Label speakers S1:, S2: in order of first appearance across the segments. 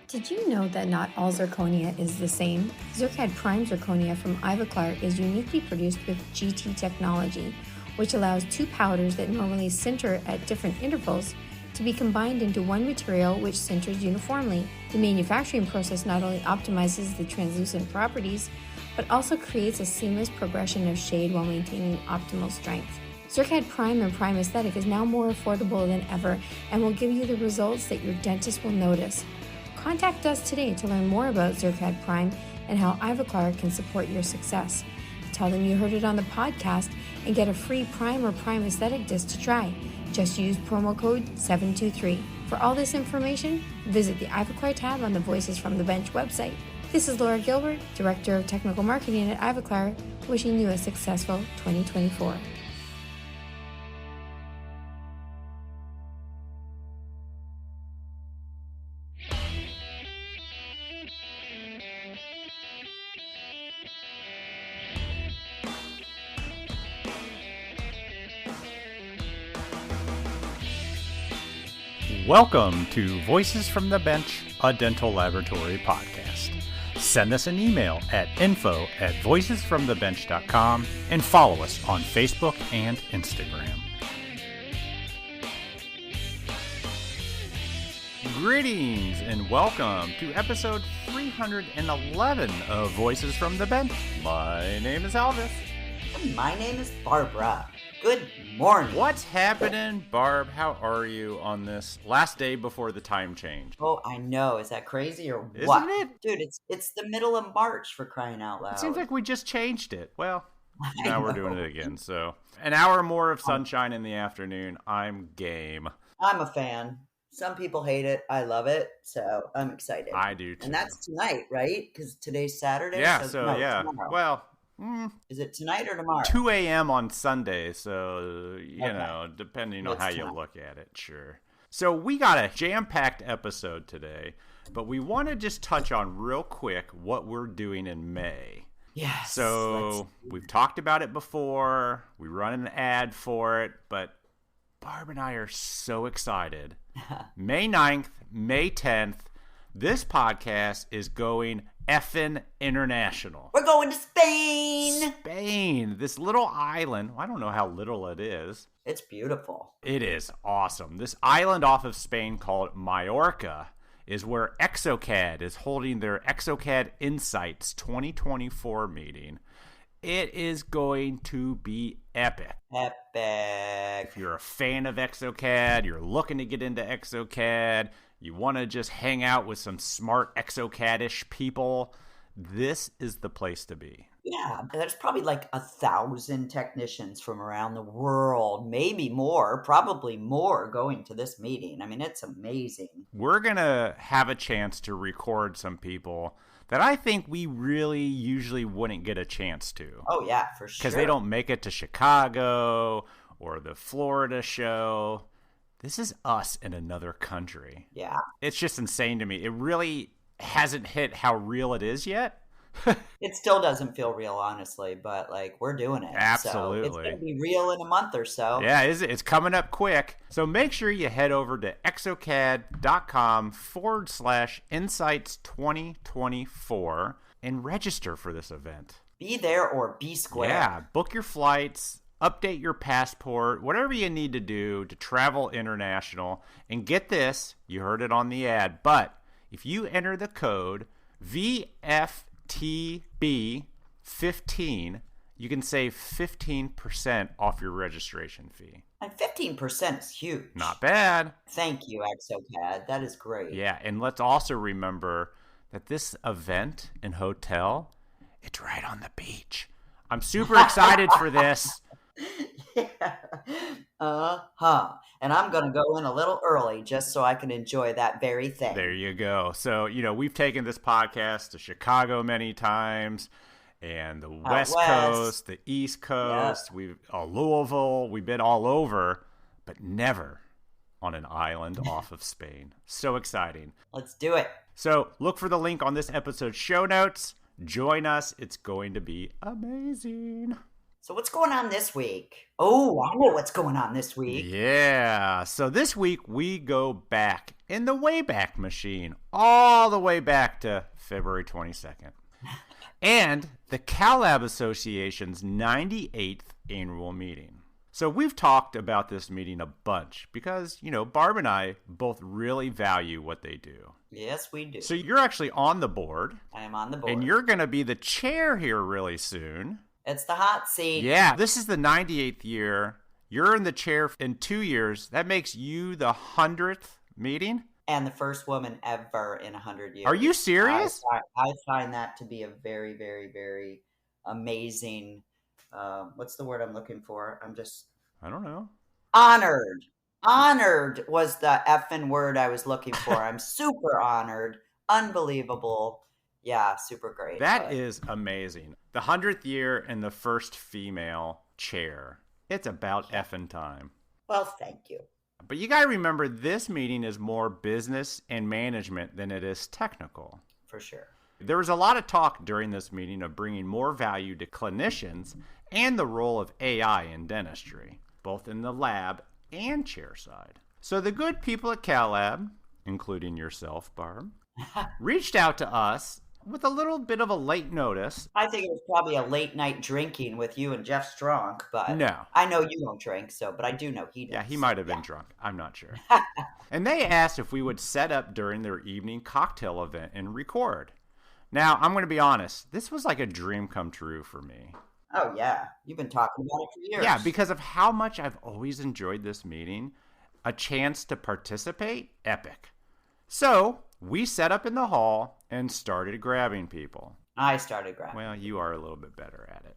S1: Did you know that not all zirconia is the same? Zircad Prime Zirconia from Ivoclar is uniquely produced with GT technology, which allows two powders that normally sinter at different intervals to be combined into one material which sinters uniformly. The manufacturing process not only optimizes the translucent properties, but also creates a seamless progression of shade while maintaining optimal strength. Zircad Prime and Prime Aesthetic is now more affordable than ever and will give you the results that your dentist will notice. Contact us today to learn more about Zircad Prime and how Ivoclar can support your success. Tell them you heard it on the podcast and get a free Prime or Prime Aesthetic disc to try. Just use promo code 723. For all this information, visit the Ivoclar tab on the Voices from the Bench website. This is Laura Gilbert, Director of Technical Marketing at Ivoclar, wishing you a successful 2024.
S2: Welcome to Voices from the Bench, a dental laboratory podcast. Send us an email at info@voicesfromthebench.com and follow us on Facebook and Instagram. Greetings and welcome to episode 311 of Voices from the Bench. My name is Elvis.
S3: And my name is Barbara. Good morning.
S2: What's happening, Barb? How are you on this last day before the time change?
S3: Oh, I know. Is that crazy or what?
S2: Isn't it?
S3: Dude, it's the middle of March, for crying out loud.
S2: It seems like we just changed it. Well, now we're doing it again. So an hour more of sunshine in the afternoon. I'm game.
S3: I'm a fan. Some people hate it. I love it. So I'm excited.
S2: I do too.
S3: And that's tonight, right? Because today's Saturday.
S2: Yeah,
S3: Tomorrow.
S2: Well,
S3: is it tonight or tomorrow?
S2: 2 a.m. on Sunday, so, you know, depending on how you look at it, sure. So we got a jam-packed episode today, but we want to just touch on real quick what we're doing in May.
S3: Yes.
S2: So we've talked about it before, we run an ad for it, but Barb and I are so excited. May 9th, May 10th, this podcast is going effing international.
S3: We're going to Spain.
S2: Spain, this little island. I don't know how little it is.
S3: It's beautiful.
S2: It is awesome. This island off of Spain called Majorca is where Exocad is holding their Exocad Insights 2024 meeting. It is going to be epic.
S3: Epic.
S2: If you're a fan of Exocad, you're looking to get into Exocad, you want to just hang out with some smart Exocad-ish people, this is the place to be.
S3: Yeah, there's probably like 1,000 technicians from around the world, maybe more, probably more, going to this meeting. I mean, it's amazing.
S2: We're going to have a chance to record some people that I think we really usually wouldn't get a chance to.
S3: Oh, yeah, for sure.
S2: Because they don't make it to Chicago or the Florida show. This is us in another country.
S3: Yeah.
S2: It's just insane to me. It really hasn't hit how real it is yet.
S3: It still doesn't feel real, honestly, but like we're doing it.
S2: Absolutely.
S3: So it's going to be real in a month or so.
S2: Yeah, it's coming up quick. So make sure you head over to exocad.com/insights2024 and register for this event.
S3: Be there or be square.
S2: Yeah, book your flights, update your passport, whatever you need to do to travel international. And get this, you heard it on the ad, but if you enter the code VFTB15, you can save 15% off your registration fee.
S3: And 15% is huge.
S2: Not bad.
S3: Thank you, Exocad. That is great.
S2: Yeah, and let's also remember that this event and hotel, it's right on the beach. I'm super excited for this.
S3: Yeah. And I'm going to go in a little early just so I can enjoy that very thing.
S2: There you go. So, you know, we've taken this podcast to Chicago many times, and the West Coast, the East Coast, Louisville, we've been all over, but never on an island off of Spain. So exciting.
S3: Let's do it.
S2: So look for the link on this episode's show notes. Join us. It's going to be amazing.
S3: So what's going on this week? Oh, I know what's going on this week.
S2: Yeah. So this week we go back in the Wayback Machine, all the way back to February 22nd. And the CalLab Association's 98th annual meeting. So we've talked about this meeting a bunch because, Barb and I both really value what they do.
S3: Yes, we do.
S2: So you're actually on the board.
S3: I am on the board.
S2: And you're going to be the chair here really soon.
S3: It's the hot seat.
S2: Yeah, this is the 98th year. You're in the chair in 2 years. That makes you the 100th meeting?
S3: And the first woman ever in 100 years.
S2: Are you serious?
S3: I find that to be a very, very, very amazing, what's the word I'm looking for?
S2: I don't know.
S3: Honored. Honored was the effing word I was looking for. I'm super honored. Unbelievable. Yeah, super great.
S2: That is amazing. The 100th year and the first female chair. It's about effing time.
S3: Well, thank you.
S2: But you got to remember, this meeting is more business and management than it is technical.
S3: For sure.
S2: There was a lot of talk during this meeting of bringing more value to clinicians and the role of AI in dentistry, both in the lab and chair side. So the good people at CalLab, including yourself, Barb, reached out to us with a little bit of a late notice.
S3: I think it was probably a late night drinking with you and Jeff Stronk, but
S2: no.
S3: I know you don't drink, but I do know he does.
S2: Yeah, he might have been drunk. I'm not sure. And they asked if we would set up during their evening cocktail event and record. Now, I'm going to be honest. This was like a dream come true for me.
S3: Oh, yeah. You've been talking about it for years.
S2: Yeah, because of how much I've always enjoyed this meeting. A chance to participate? Epic. So, we set up in the hall and started grabbing people.
S3: I started grabbing.
S2: Well, you are a little bit better at it.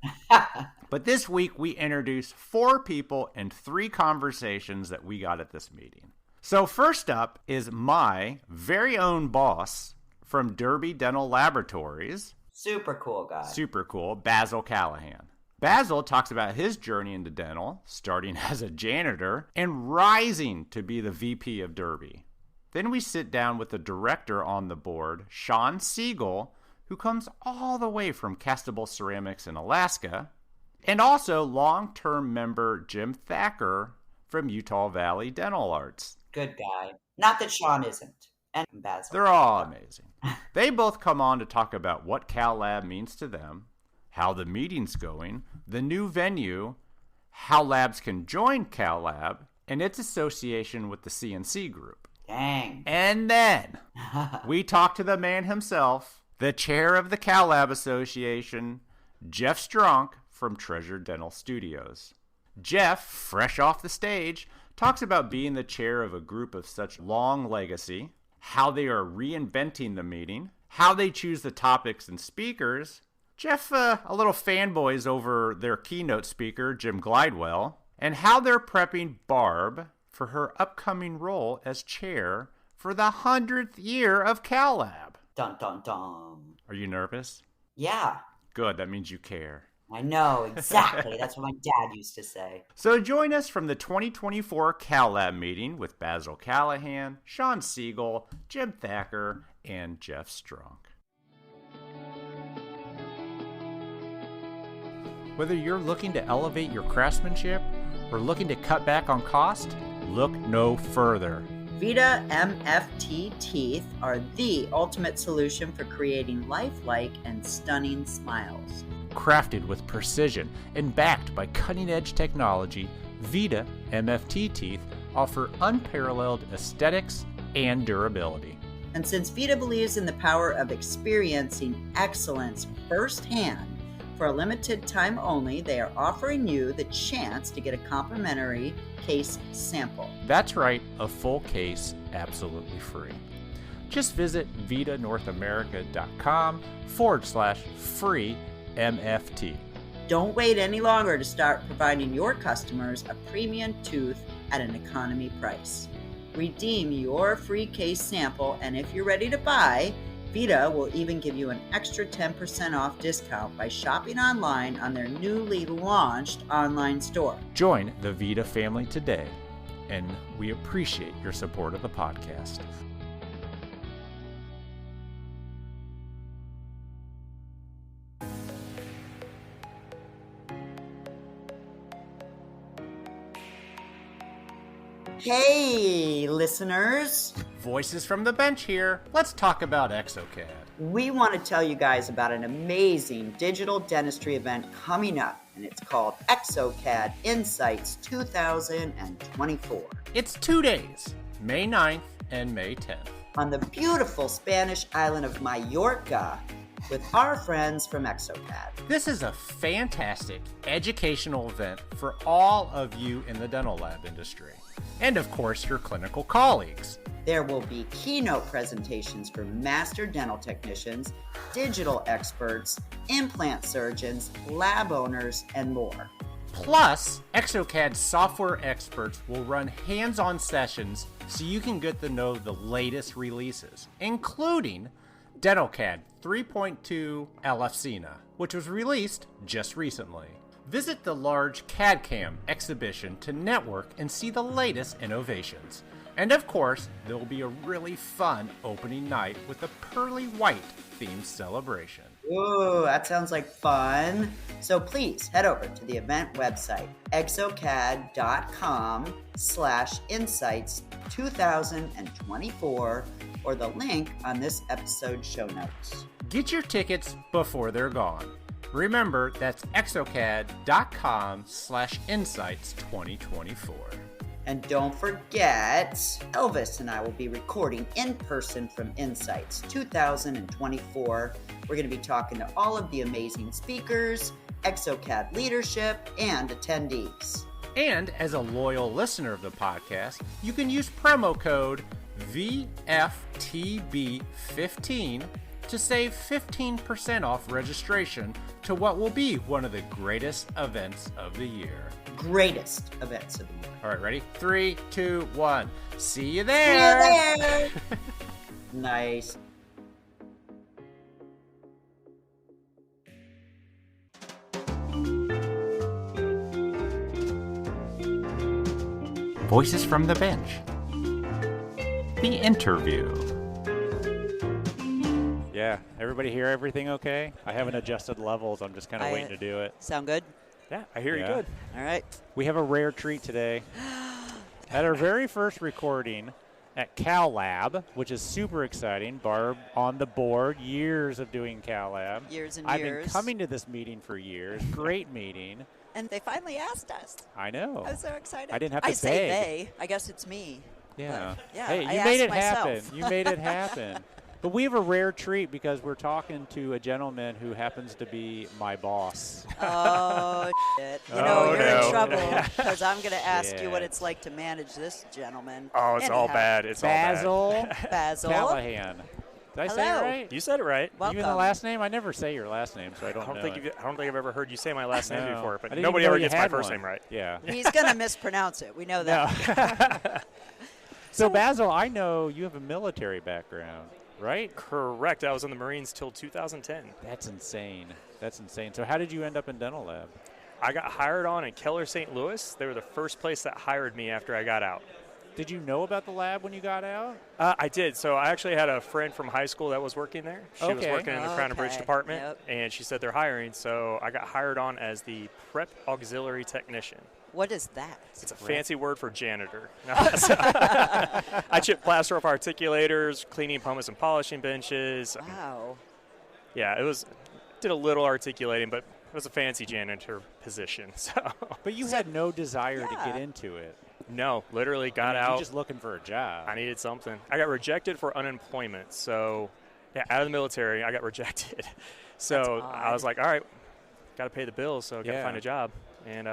S2: But this week, we introduced 4 people and 3 conversations that we got at this meeting. So first up is my very own boss from Derby Dental Laboratories.
S3: Super cool guy.
S2: Super cool, Basil Callahan. Basil talks about his journey into dental, starting as a janitor and rising to be the VP of Derby. Then we sit down with the director on the board, Sean Siegel, who comes all the way from Castable Ceramics in Alaska, and also long-term member Jim Thacker from Utah Valley Dental Arts.
S3: Good guy. Not that Sean isn't. And Basil.
S2: They're all amazing. They both come on to talk about what CalLab means to them, how the meeting's going, the new venue, how labs can join CalLab, and its association with the CNC group.
S3: Dang.
S2: And then we talked to the man himself, the chair of the CalLab Association, Jeff Stronk from Treasure Dental Studios. Jeff, fresh off the stage, talks about being the chair of a group of such long legacy, how they are reinventing the meeting, how they choose the topics and speakers. Jeff, a little fanboys over their keynote speaker, Jim Glidewell, and how they're prepping Barb for her upcoming role as chair for the 100th year of CalLab.
S3: Dun, dun, dun.
S2: Are you nervous?
S3: Yeah.
S2: Good, that means you care.
S3: I know, exactly. That's what my dad used to say.
S2: So join us from the 2024 CalLab meeting with Basil Callahan, Sean Siegel, Jim Thacker, and Jeff Stronk. Whether you're looking to elevate your craftsmanship or looking to cut back on cost, look no further.
S3: VITA MFT teeth are the ultimate solution for creating lifelike and stunning smiles.
S2: Crafted with precision and backed by cutting-edge technology, VITA MFT teeth offer unparalleled aesthetics and durability.
S3: And since VITA believes in the power of experiencing excellence firsthand, for a limited time only, they are offering you the chance to get a complimentary case sample.
S2: That's right, a full case absolutely free. Just visit vitanorthamerica.com/free MFT.
S3: Don't wait any longer to start providing your customers a premium tooth at an economy price. Redeem your free case sample, and if you're ready to buy, VITA will even give you an extra 10% off discount by shopping online on their newly launched online store.
S2: Join the VITA family today, and we appreciate your support of the podcast.
S3: Hey, listeners.
S2: Voices from the bench here. Let's talk about exocad.
S3: We want to tell you guys about an amazing digital dentistry event coming up, and it's called exocad Insights 2024.
S2: It's 2 days, May 9th and May 10th.
S3: On the beautiful Spanish island of Mallorca with our friends from exocad.
S2: This is a fantastic educational event for all of you in the dental lab industry. And of course, your clinical colleagues.
S3: There will be keynote presentations for master dental technicians, digital experts, implant surgeons, lab owners, and more.
S2: Plus, exocad software experts will run hands-on sessions so you can get to know the latest releases, including DentalCAD 3.2 LFCina, which was released just recently. Visit the large CAD/CAM exhibition to network and see the latest innovations. And of course, there will be a really fun opening night with a pearly white themed celebration.
S3: Ooh, that sounds like fun. So please head over to the event website, exocad.com/insights 2024, or the link on this episode's show notes.
S2: Get your tickets before they're gone. Remember, that's exocad.com/insights 2024.
S3: And don't forget, Elvis and I will be recording in person from Insights 2024. We're going to be talking to all of the amazing speakers, exocad leadership, and attendees.
S2: And as a loyal listener of the podcast, you can use promo code VFTB15 to save 15% off registration to what will be one of the greatest events of the year.
S3: Greatest events of the year.
S2: All right, ready? 3, 2, 1. See you there!
S3: See you there! Nice.
S2: Voices from the bench. The interview.
S4: Yeah, everybody hear everything okay? I haven't adjusted levels. I'm just kind of waiting to do it.
S5: Sound good?
S4: Yeah, I hear you good.
S5: All right.
S4: We have a rare treat today. At our very first recording at Cal Lab, which is super exciting. Barb on the board, years of doing Cal Lab.
S5: Years and
S4: I've
S5: years.
S4: been coming to this meeting for years. Great meeting.
S5: And they finally asked us.
S4: I know.
S5: I was so excited.
S4: I didn't have to
S5: I say
S4: beg.
S5: they. I guess it's me.
S4: Yeah.
S5: But, yeah,
S4: Hey,
S5: I
S4: you made it
S5: asked myself.
S4: happen. You made it happen. But we have a rare treat because we're talking to a gentleman who happens to be my boss.
S5: Oh, shit. You know,
S4: Oh,
S5: you're
S4: no.
S5: in trouble because I'm going to ask you what
S4: Yeah.
S5: it's like to manage this gentleman.
S6: Oh, it's all
S5: Anyhow,
S6: bad. It's
S4: Basil
S6: all bad.
S5: Basil.
S4: Callahan. Did I say it
S5: Hello.
S4: right?
S6: You said it right.
S5: Welcome.
S4: Even the last name? I never say your last name, so I don't,
S6: I don't
S4: know
S6: think
S4: it.
S6: I don't think I've ever heard you say my last name
S4: No.
S6: before,
S4: I
S6: but
S4: didn't
S6: nobody
S4: even know
S6: ever
S4: you
S6: gets my
S4: had
S6: first
S4: one.
S6: name right.
S4: Yeah.
S5: He's going to mispronounce it. We know that.
S4: So, Basil, I know you have a military background, right?
S6: Correct. I was in the Marines till 2010.
S4: That's insane. That's insane. So how did you end up in dental lab?
S6: I got hired on in Keller, St. Louis. They were the first place that hired me after I got out.
S4: Did you know about the lab when you got out?
S6: I did. So I actually had a friend from high school that was working there. She was
S4: Okay.
S6: working in the Crown and Bridge
S5: Okay.
S6: department,
S5: Yep.
S6: and she said they're hiring. So I got hired on as the prep auxiliary technician.
S5: What is that?
S6: It's a fancy word for janitor. No, I chip plaster off articulators, cleaning pumice and polishing benches.
S5: Wow.
S6: Yeah, did a little articulating, but it was a fancy janitor position. So
S4: But you had no desire to
S5: Yeah.
S4: get into it.
S6: no, literally got
S4: You're
S6: out.
S4: just looking for a job.
S6: I needed something. I got rejected for unemployment. So yeah, out of the military, I got rejected. So
S5: That's
S6: I was
S5: odd.
S6: like, all right, got to pay the bills, so got to
S4: Yeah.
S6: find a job. And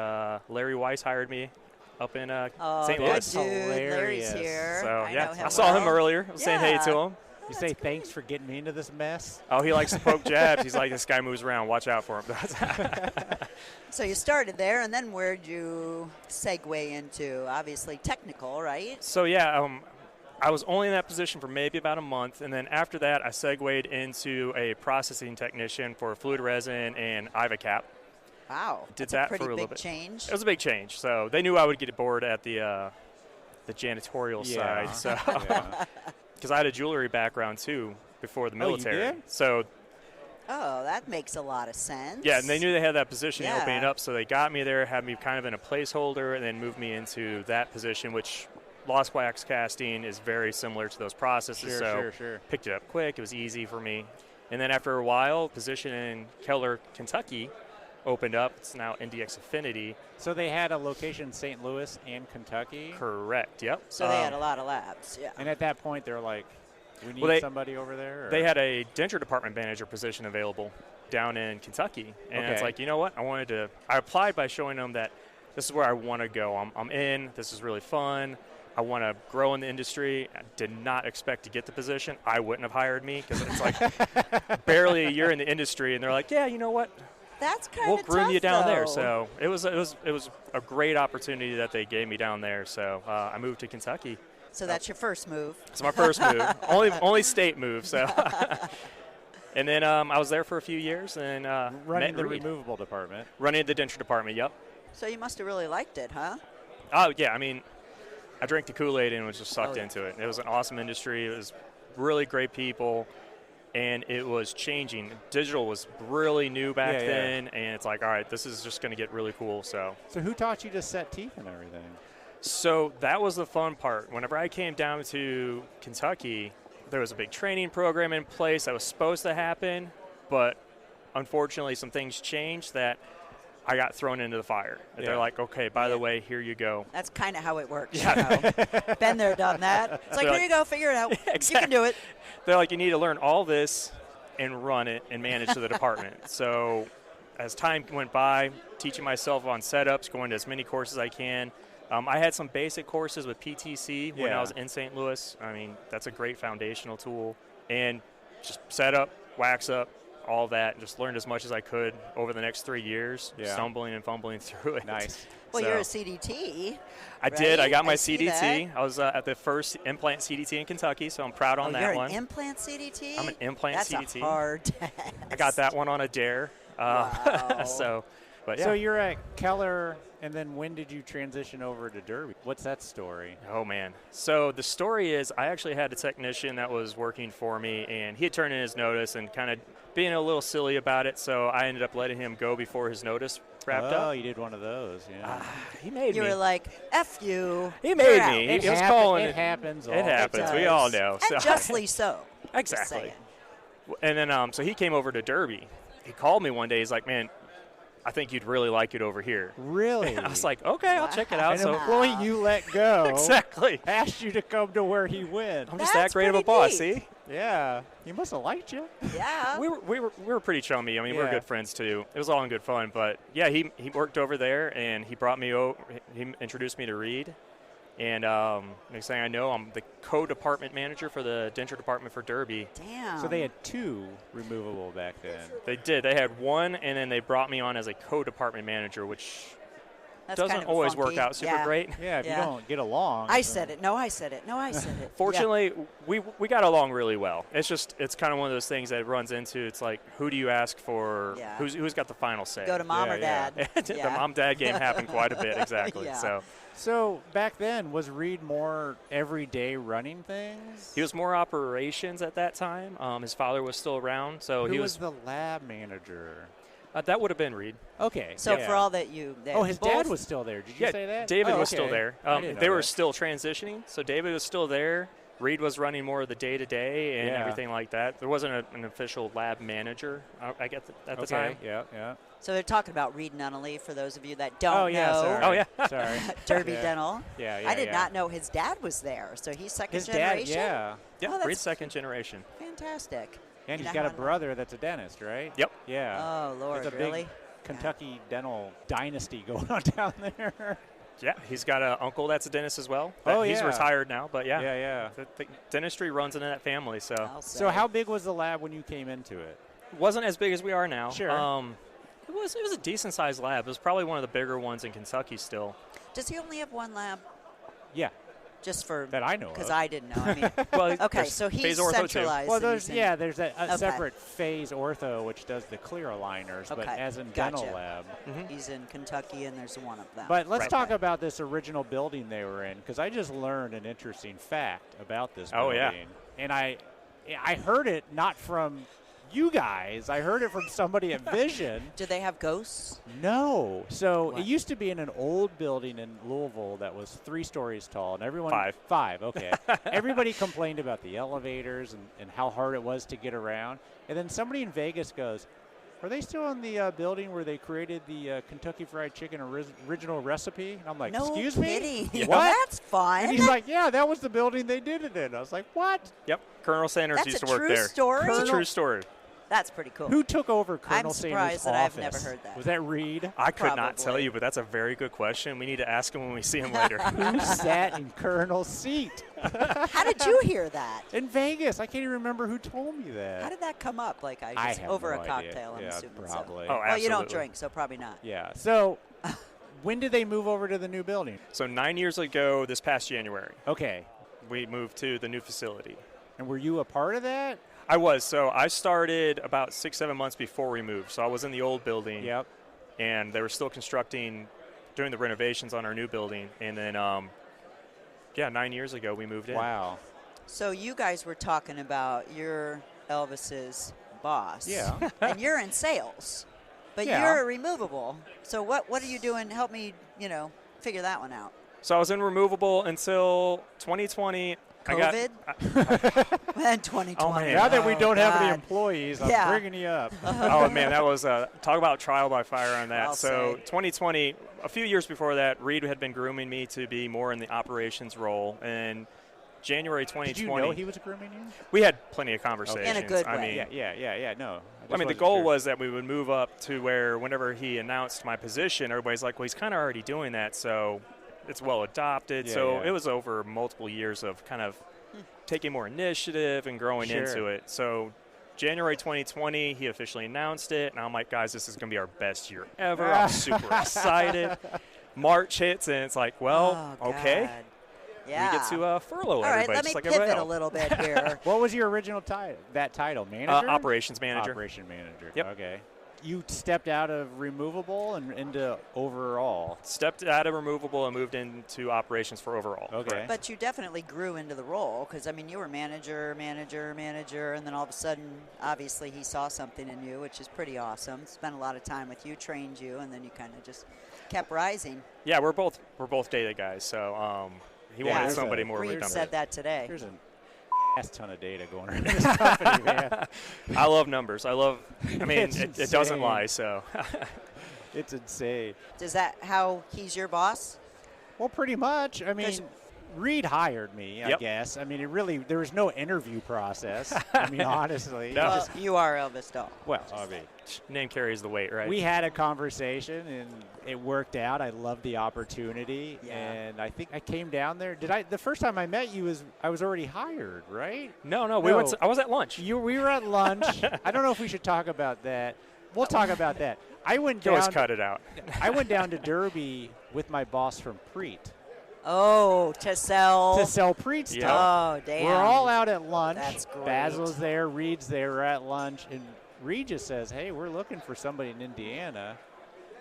S6: Larry Weiss hired me up in
S5: Oh,
S6: St.
S5: good
S6: Louis.
S5: dude. Larry's
S4: Hilarious.
S5: here.
S6: So
S5: I
S6: yeah,
S5: know him
S6: I saw him
S5: well.
S6: earlier. I was saying hey to
S5: Yeah.
S6: him.
S4: You say thanks for getting me into this mess?
S6: Oh, he likes to poke jabs. He's like, this guy moves around. Watch out for him.
S5: So you started there, and then where'd you segue into? Obviously technical, right?
S6: So yeah, I was only in that position for maybe about a month, and then after that, I segued into a processing technician for fluid resin and IVA.
S5: Wow.
S6: Did
S5: That's
S6: that
S5: a pretty
S6: for a little
S5: big
S6: bit.
S5: change.
S6: It was a big change. So they knew I would get bored at the janitorial
S4: Yeah.
S6: side. So
S4: Yeah.
S6: because I had a jewelry background too before the
S4: Oh, you
S6: military.
S4: did?
S6: So
S5: Oh, that makes a lot of sense.
S6: yeah, and they knew they had that position
S5: Yeah.
S6: opening up, so they got me there, had me kind of in a placeholder, and then moved me into that position, which lost wax casting is very similar to those processes.
S4: Sure.
S6: Picked it up quick. It was easy for me. And then after a while, position in Keller, Kentucky opened up. It's now NDX Affinity.
S4: So they had a location in St. Louis and Kentucky?
S6: Correct, yep.
S5: So they had a lot of labs, yeah.
S4: And at that point, they're like, we need somebody over there? Or?
S6: They had a denture department manager position available down in Kentucky. And it's like, you know what? I applied by showing them that this is where I want to go. I'm in. This is really fun. I want to grow in the industry. I did not expect to get the position. I wouldn't have hired me because it's like barely a year in the industry, and they're like, yeah, you know what?
S5: That's kind of
S6: We'll groom you down
S5: though.
S6: there. So it was a great opportunity that they gave me down there. So I moved to Kentucky.
S5: So that's your first move.
S6: It's my first move. only state move. So. And then I was there for a few years and
S4: running the removable department.
S6: Running the denture department. Yep.
S5: So you must have really liked it, huh?
S6: Oh yeah. I mean, I drank the Kool-Aid and was just sucked into it. It was an awesome industry. It was really great people, and it was changing. Digital was really new back then, and it's like, all right, this is just going to get really cool. So
S4: who taught you to set teeth and everything?
S6: So that was the fun part. Whenever I came down to Kentucky, there was a big training program in place that was supposed to happen, but unfortunately some things changed that I got thrown into the fire. Yeah. They're like, okay, by the way, here you go.
S5: That's kind of how it works.
S6: Yeah.
S5: You know? Been there, done that. It's like, here you go, figure it out.
S6: Exactly.
S5: You can do it.
S6: They're like, you need to learn all this and run it and manage the department. So as time went by, teaching myself on setups, going to as many courses as I can. I had some basic courses with PTC when I was in St. Louis. I mean, that's a great foundational tool. And just set up, wax up, all that, and just learned as much as I could over the next 3 years, stumbling and fumbling through it.
S4: Nice.
S5: Well, you're a CDT.
S6: I did. I got my CDT. I was at the first implant CDT in Kentucky, so I'm proud on that one.
S5: You're an implant CDT?
S6: I'm an implant CDT.
S5: That's a hard test.
S6: I got that one on a dare.
S5: Wow.
S6: So
S4: you're at Keller, and then when did you transition over to Derby? What's that story?
S6: Oh, man. So the story is I actually had a technician that was working for me, and he had turned in his notice and kind of being a little silly about it, so I ended up letting him go before his notice wrapped up.
S4: Oh, you did one of those, yeah.
S6: He made me.
S5: You were like, F you.
S6: He made me.
S4: It
S6: was calling
S4: it happens.
S6: It happens. We all know.
S5: And justly so.
S6: Exactly. And then so he came over to Derby. He called me one day. He's like, man, I think you'd really like it over here.
S4: Really?
S6: I was like, okay, I'll check it out.
S4: An employee you let go
S6: exactly
S4: asked you to come to where he went.
S6: I'm just that great of a boss, see?
S4: Yeah. He must have liked you.
S5: Yeah.
S6: We were pretty chummy. I mean, we were good friends, too. It was all in good fun. But, yeah, he worked over there, and he brought me over. He introduced me to Reed. And next thing I know, I'm the co-department manager for the denture department for Derby.
S5: Damn.
S4: So they had 2 removable back then.
S6: They did. They had 1, and then they brought me on as a co-department manager, which doesn't
S5: kind of
S6: always
S5: funky.
S6: work out super great.
S4: Yeah, if you don't get along.
S5: I said it. No, I said it. No, I said it.
S6: Fortunately, we got along really well. It's kind of one of those things that runs into, it's like, who do you ask for?
S5: Yeah.
S6: Who's got the final say?
S5: Go to mom or dad.
S6: The mom-dad game happened quite a bit, exactly.
S5: Yeah.
S6: So
S4: back then, was Reed more everyday running things?
S6: He was more operations at that time. His father was still around, so
S4: Who
S6: he
S4: was the lab manager?
S6: That would have been Reed.
S4: Okay.
S5: So for all that you...
S4: his dad was still there. Did you say that?
S6: David was still there. They were
S4: that.
S6: still transitioning, so David was still there. Reed was running more of the day-to-day and everything like that. There wasn't an official lab manager, I guess, at the time.
S4: Yeah.
S5: So they're talking about Reed Nunnally for those of you that don't know.
S4: Sorry.
S6: Oh, yeah.
S4: Sorry.
S5: Derby Dental.
S4: Yeah.
S5: I did not know his dad was there. So he's second generation?
S4: Dad,
S6: Yeah,
S5: that's
S6: Reed's second generation.
S5: Fantastic.
S4: And he's got a brother that's a dentist, right?
S6: Yep.
S4: Yeah.
S5: Oh, Lord,
S4: There's a
S5: really?
S4: big Kentucky dental dynasty going on down there.
S6: Yeah, he's got an uncle that's a dentist as well. He's retired now, but
S4: Yeah.
S6: The dentistry runs in that family.
S4: So how big was the lab when you came into it?
S6: Wasn't as big as we are now.
S4: Sure.
S6: It was a decent sized lab. It was probably one of the bigger ones in Kentucky still.
S5: Does he only have one lab?
S4: Yeah.
S5: Just for
S4: that I know of.
S5: Because I didn't know. I mean,
S6: well,
S5: okay, so he's centralized.
S4: Well, there's a separate phase ortho which does the clear aligners, but as in dental lab.
S5: He's in Kentucky, and there's one of them.
S4: But let's talk about this original building they were in, because I just learned an interesting fact about this building.
S6: Oh, yeah.
S4: And I heard it not from you guys. I heard it from somebody at Vision.
S5: Do they have ghosts?
S4: No. So
S5: What?
S4: it used to be in an old building in Louisville that was 3 stories tall, and everyone 5. Okay. Everybody complained about the elevators and how hard it was to get around. And then somebody in Vegas goes, "Are they still in the building where they created the Kentucky Fried Chicken original recipe?" And I'm like,
S5: No
S4: "Excuse
S5: kidding.
S4: me?
S5: Well,
S4: What?"
S5: that's fun.
S4: And he's like, "Yeah, that was the building they did it in." I was like, "What?
S6: Yep. Colonel Sanders
S5: That's
S6: used
S5: a
S6: to work
S5: true
S6: there.
S5: story?
S6: It's a true story.
S5: That's pretty cool.
S4: Who took over Colonel
S5: I'm
S4: Sanders'
S5: surprised that I've
S4: office?
S5: never heard that.
S4: Was that Reed?
S6: I could not
S5: Probably.
S6: tell you, but that's a very good question. We need to ask him when we see him later.
S4: Who sat in Colonel's seat?
S5: How did you hear that?
S4: In Vegas. I can't even remember who told me that.
S5: How did that come up? Like I
S4: I
S5: just
S4: have
S5: over
S4: no
S5: a
S4: idea.
S5: cocktail, I'm
S4: Yeah,
S5: assuming.
S4: probably.
S6: Oh,
S5: Well, you don't
S6: absolutely.
S5: drink, so probably not.
S4: Yeah. So when did they move over to the new building?
S6: So 9 years ago, this past January,
S4: Okay.
S6: we moved to the new facility.
S4: And were you a part of that?
S6: I was. So I started about 6-7 months before we moved. So I was in the old building.
S4: Yep.
S6: And they were still doing the renovations on our new building. And then, 9 years ago, we moved in.
S4: Wow.
S5: So you guys were talking about you're Elvis's boss.
S4: Yeah.
S5: And you're in sales. But
S4: Yeah.
S5: you're removable. So what are you doing? Help me, figure that one out.
S6: So I was in removable until 2020.
S5: COVID? And 2020.
S6: Oh, man.
S4: Now that we don't have any
S5: God.
S4: employees, I'm
S5: Yeah.
S4: bringing you up.
S6: Oh, man, that was talk about trial by fire on that.
S5: I'll
S6: So
S5: say.
S6: 2020, a few years before that, Reed had been grooming me to be more in the operations role. And January 2020.
S4: Did you know he was grooming you?
S6: We had plenty of conversations.
S5: In a good
S6: I
S5: way.
S6: mean,
S4: Yeah. No.
S6: I mean, the goal was that we would move up to where whenever he announced my position, everybody's like, well, he's kind of already doing that, so it's well adopted.
S4: Yeah,
S6: so
S4: yeah.
S6: it was over multiple years of kind of taking more initiative and growing
S4: Sure.
S6: into it. So January 2020, he officially announced it, and I'm like, guys, this is going to be our best year ever. I'm super excited. March hits, and it's like, well,
S5: Oh,
S6: okay.
S5: God. Yeah.
S6: We get to furlough
S5: All right,
S6: everybody,
S5: let
S6: just
S5: me
S6: like
S5: pivot
S6: everybody
S5: a
S6: else.
S5: little bit here.
S4: What was your original title? That title, manager?
S6: Operations manager.
S4: Operation manager.
S6: Yep.
S4: Okay. You stepped out of removable and into overall.
S6: Stepped out of removable and moved into operations for overall.
S4: Okay.
S6: Correct.
S5: But you definitely grew into the role because, you were manager, and then all of a sudden, obviously, he saw something in you, which is pretty awesome. Spent a lot of time with you, trained you, and then you kind of just kept rising.
S6: Yeah, we're both data guys, so he
S4: Yeah,
S6: wanted
S4: there's
S6: somebody
S4: a-
S6: more
S5: Reed
S6: redundant.
S5: said that today.
S4: There's an ass ton of data going around this company, man.
S6: I love numbers. I mean,
S4: It's
S6: it doesn't
S4: insane.
S6: lie, so.
S4: It's insane.
S5: Is that how he's your boss?
S4: Well, pretty much. I mean,
S5: 'Cause-
S4: Reed hired me, I
S6: Yep.
S4: guess. I mean, there was no interview process. I mean, honestly.
S6: No.
S5: Well, you are Elvis Dahl.
S4: Well, I mean,
S6: Name carries the weight, right?
S4: we had a conversation and it worked out. I loved the opportunity,
S5: Yeah.
S4: and I think I came down there. The first time I met you I was already hired, right?
S6: No,
S4: No.
S6: I was at lunch.
S4: We were at lunch. I don't know if we should talk about that. We'll talk about that. I went
S6: You can always
S4: down.
S6: cut it out.
S4: I went down to Derby with my boss from Preet
S5: Oh, to sell.
S4: Preet stuff.
S6: Yeah.
S5: Oh, damn.
S4: We're all out at lunch.
S5: That's great.
S4: Basil's there, Reed's there. We're at lunch, and Reed just says, "Hey, we're looking for somebody in Indiana,"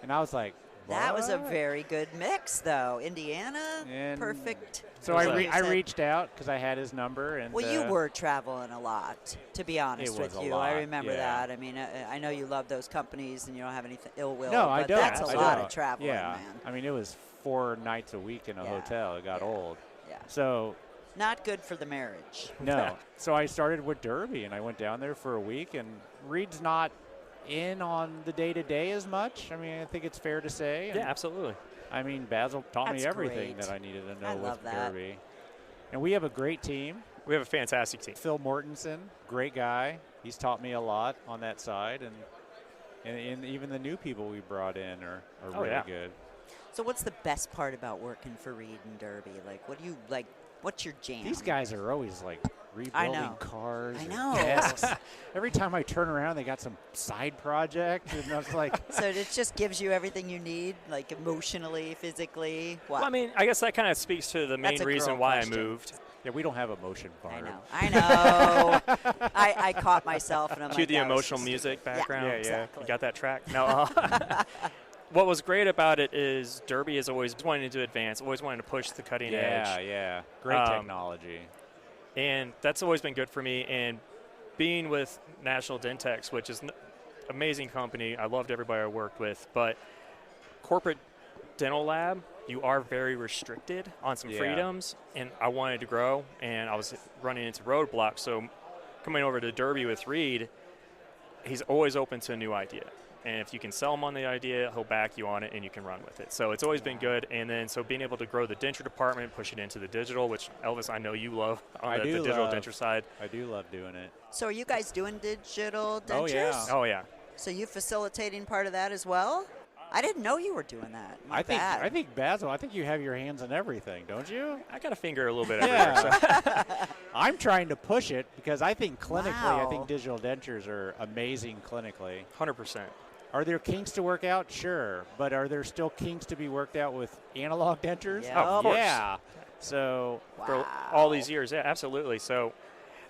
S4: and I was like,
S5: That was a
S4: "What?"
S5: very good mix, though. Indiana,
S4: And
S5: perfect.
S4: So
S6: Was
S4: I
S6: that-
S4: reached out because I had his number, and
S5: Well, you were traveling a lot, to be honest
S4: It was
S5: with
S4: a
S5: you.
S4: lot,
S5: I remember
S4: yeah.
S5: that. I mean, I know you love those companies and you don't have any ill will.
S4: No,
S5: but
S4: I don't.
S5: That's a
S4: I
S5: lot
S4: don't.
S5: of traveling,
S4: Yeah,
S5: man.
S4: I mean, it was 4 nights a week in a
S5: Yeah,
S4: hotel. It got
S5: yeah.
S4: old.
S5: Yeah.
S4: So
S5: Not good for the marriage.
S4: no. So I started with Derby, and I went down there for a week. And Reed's not in on the day-to-day as much. I mean, I think it's fair to say. And
S6: Yeah, absolutely.
S4: I mean, Basil taught me
S5: That's
S4: everything
S5: great.
S4: that I needed to know
S5: I
S4: with
S5: love that.
S4: Derby. And we have a great team.
S6: We have a fantastic team.
S4: Phil Mortensen, great guy. He's taught me a lot on that side, and even the new people we brought in are
S6: Oh,
S4: really
S6: yeah.
S4: good.
S5: So what's the best part about working for Reed and Derby? Like, what do you like? What's your jam?
S4: These guys are always like rebuilding
S5: know.
S4: cars.
S5: I
S4: or
S5: know.
S4: desks. Every time I turn around, they got some side project, and I was like,
S5: So it just gives you everything you need, like emotionally, physically. What?
S6: Well, I mean, I guess that kind of speaks to the
S5: That's
S6: main
S5: a
S6: reason
S5: girl
S6: why
S5: question.
S6: I moved.
S4: "Yeah, we don't have emotion,
S5: I
S4: Barb."
S5: know. I know. I caught myself, and I'm
S6: Cue
S5: like,
S6: the
S5: that was
S6: emotional
S5: so
S6: music
S5: stupid.
S6: background.
S4: Yeah,
S5: exactly.
S6: You got that track? No. What was great about it is Derby is always wanting to advance, always wanting to push the cutting edge.
S4: Yeah, great
S6: Um,
S4: technology.
S6: And that's always been good for me. And being with National Dentex, which is an amazing company, I loved everybody I worked with, but corporate dental lab, you are very restricted on some freedoms, and I wanted to grow, and I was running into roadblocks. So coming over to Derby with Reed, he's always open to a new idea. And if you can sell him on the idea, he'll back you on it, and you can run with it. So it's always been good. And then so being able to grow the denture department, push it into the digital, which, Elvis, I know you love on the digital denture side.
S4: I do love doing it.
S5: So are you guys doing digital dentures?
S4: Oh, yeah.
S6: Oh, yeah.
S5: So you facilitating part of that as well? I didn't know you were doing that.
S4: I think Basil, I think you have your hands on everything, don't you?
S6: I got a finger a little bit everywhere.
S4: Yeah. I'm trying to push it because I think clinically, I
S5: Wow.
S4: think digital dentures are amazing clinically.
S6: 100%.
S4: Are there kinks to work out? Sure. But are there still kinks to be worked out with analog dentures?
S5: Yeah.
S6: Of course.
S4: Yeah. So
S6: For all these years, yeah, absolutely. So,